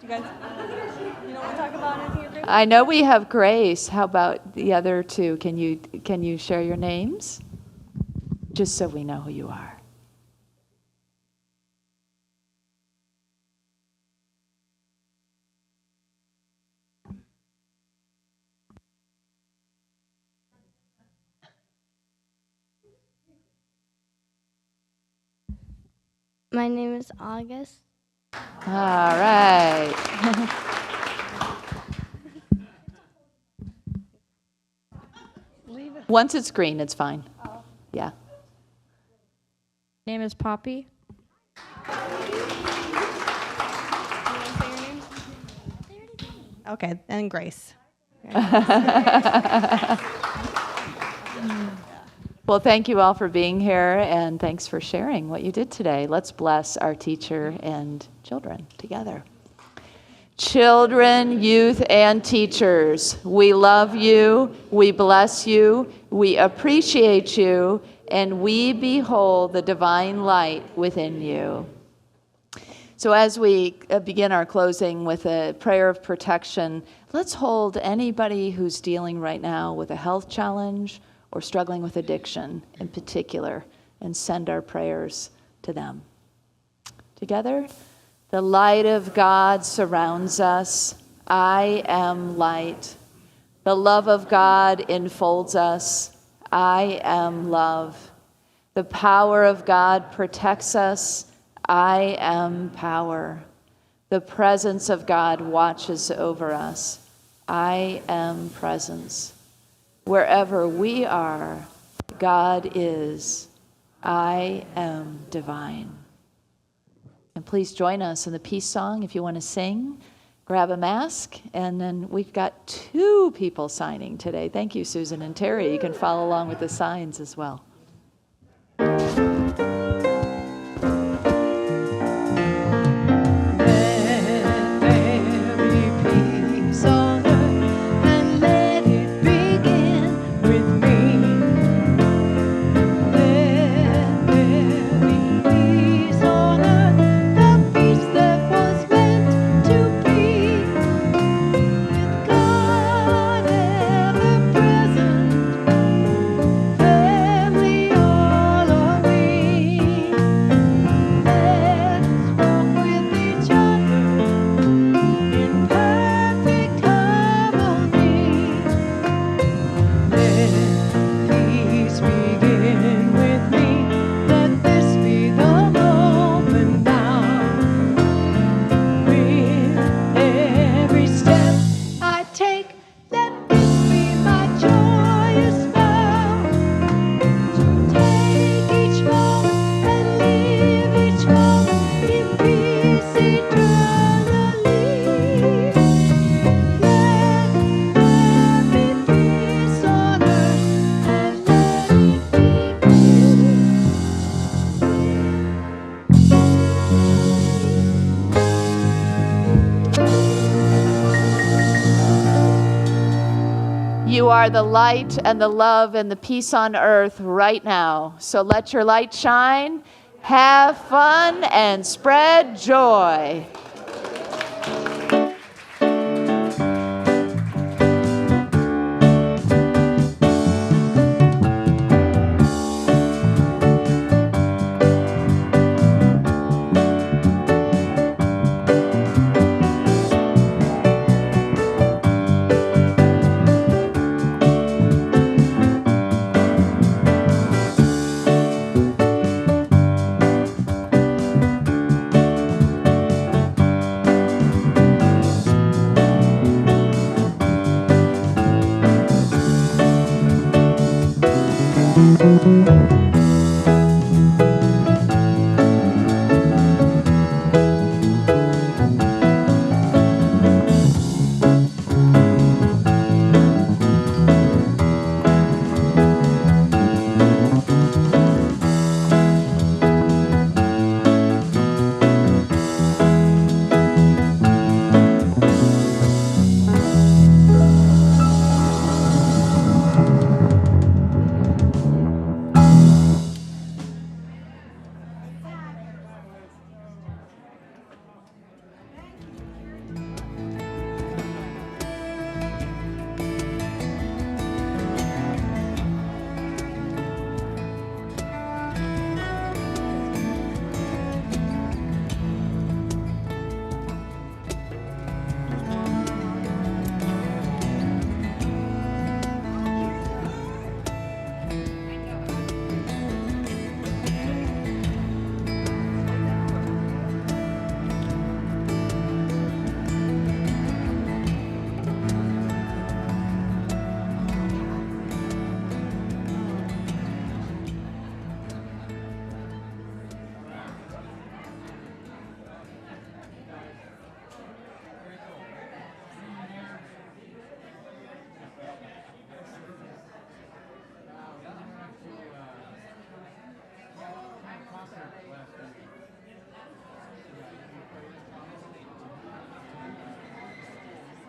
guys, you don't want to talk about anything you're grateful I know we have Grace. How about the other two? Can you share your names? Just so we know who you are. My name is August. All right. Once it's green, it's fine. Yeah. Name is Poppy. Okay, and Grace. Well, thank you all for being here, and thanks for sharing what you did today. Let's bless our teacher and children together. Children, youth, and teachers, we love you, we bless you, we appreciate you, and we behold the divine light within you. So as we begin our closing with a prayer of protection, let's hold anybody who's dealing right now with a health challenge or struggling with addiction in particular, and send our prayers to them. Together, the light of God surrounds us. I am light. The love of God enfolds us. I am love. The power of God protects us. I am power. The presence of God watches over us. I am presence. Wherever we are, God is. I am divine. And please join us in the peace song if you want to sing. grab a mask. And then we've got 2 people signing today. Thank you, Susan and Terry. You can follow along with the signs as well. You are the light and the love and the peace on earth right now. So let your light shine, have fun, and spread joy.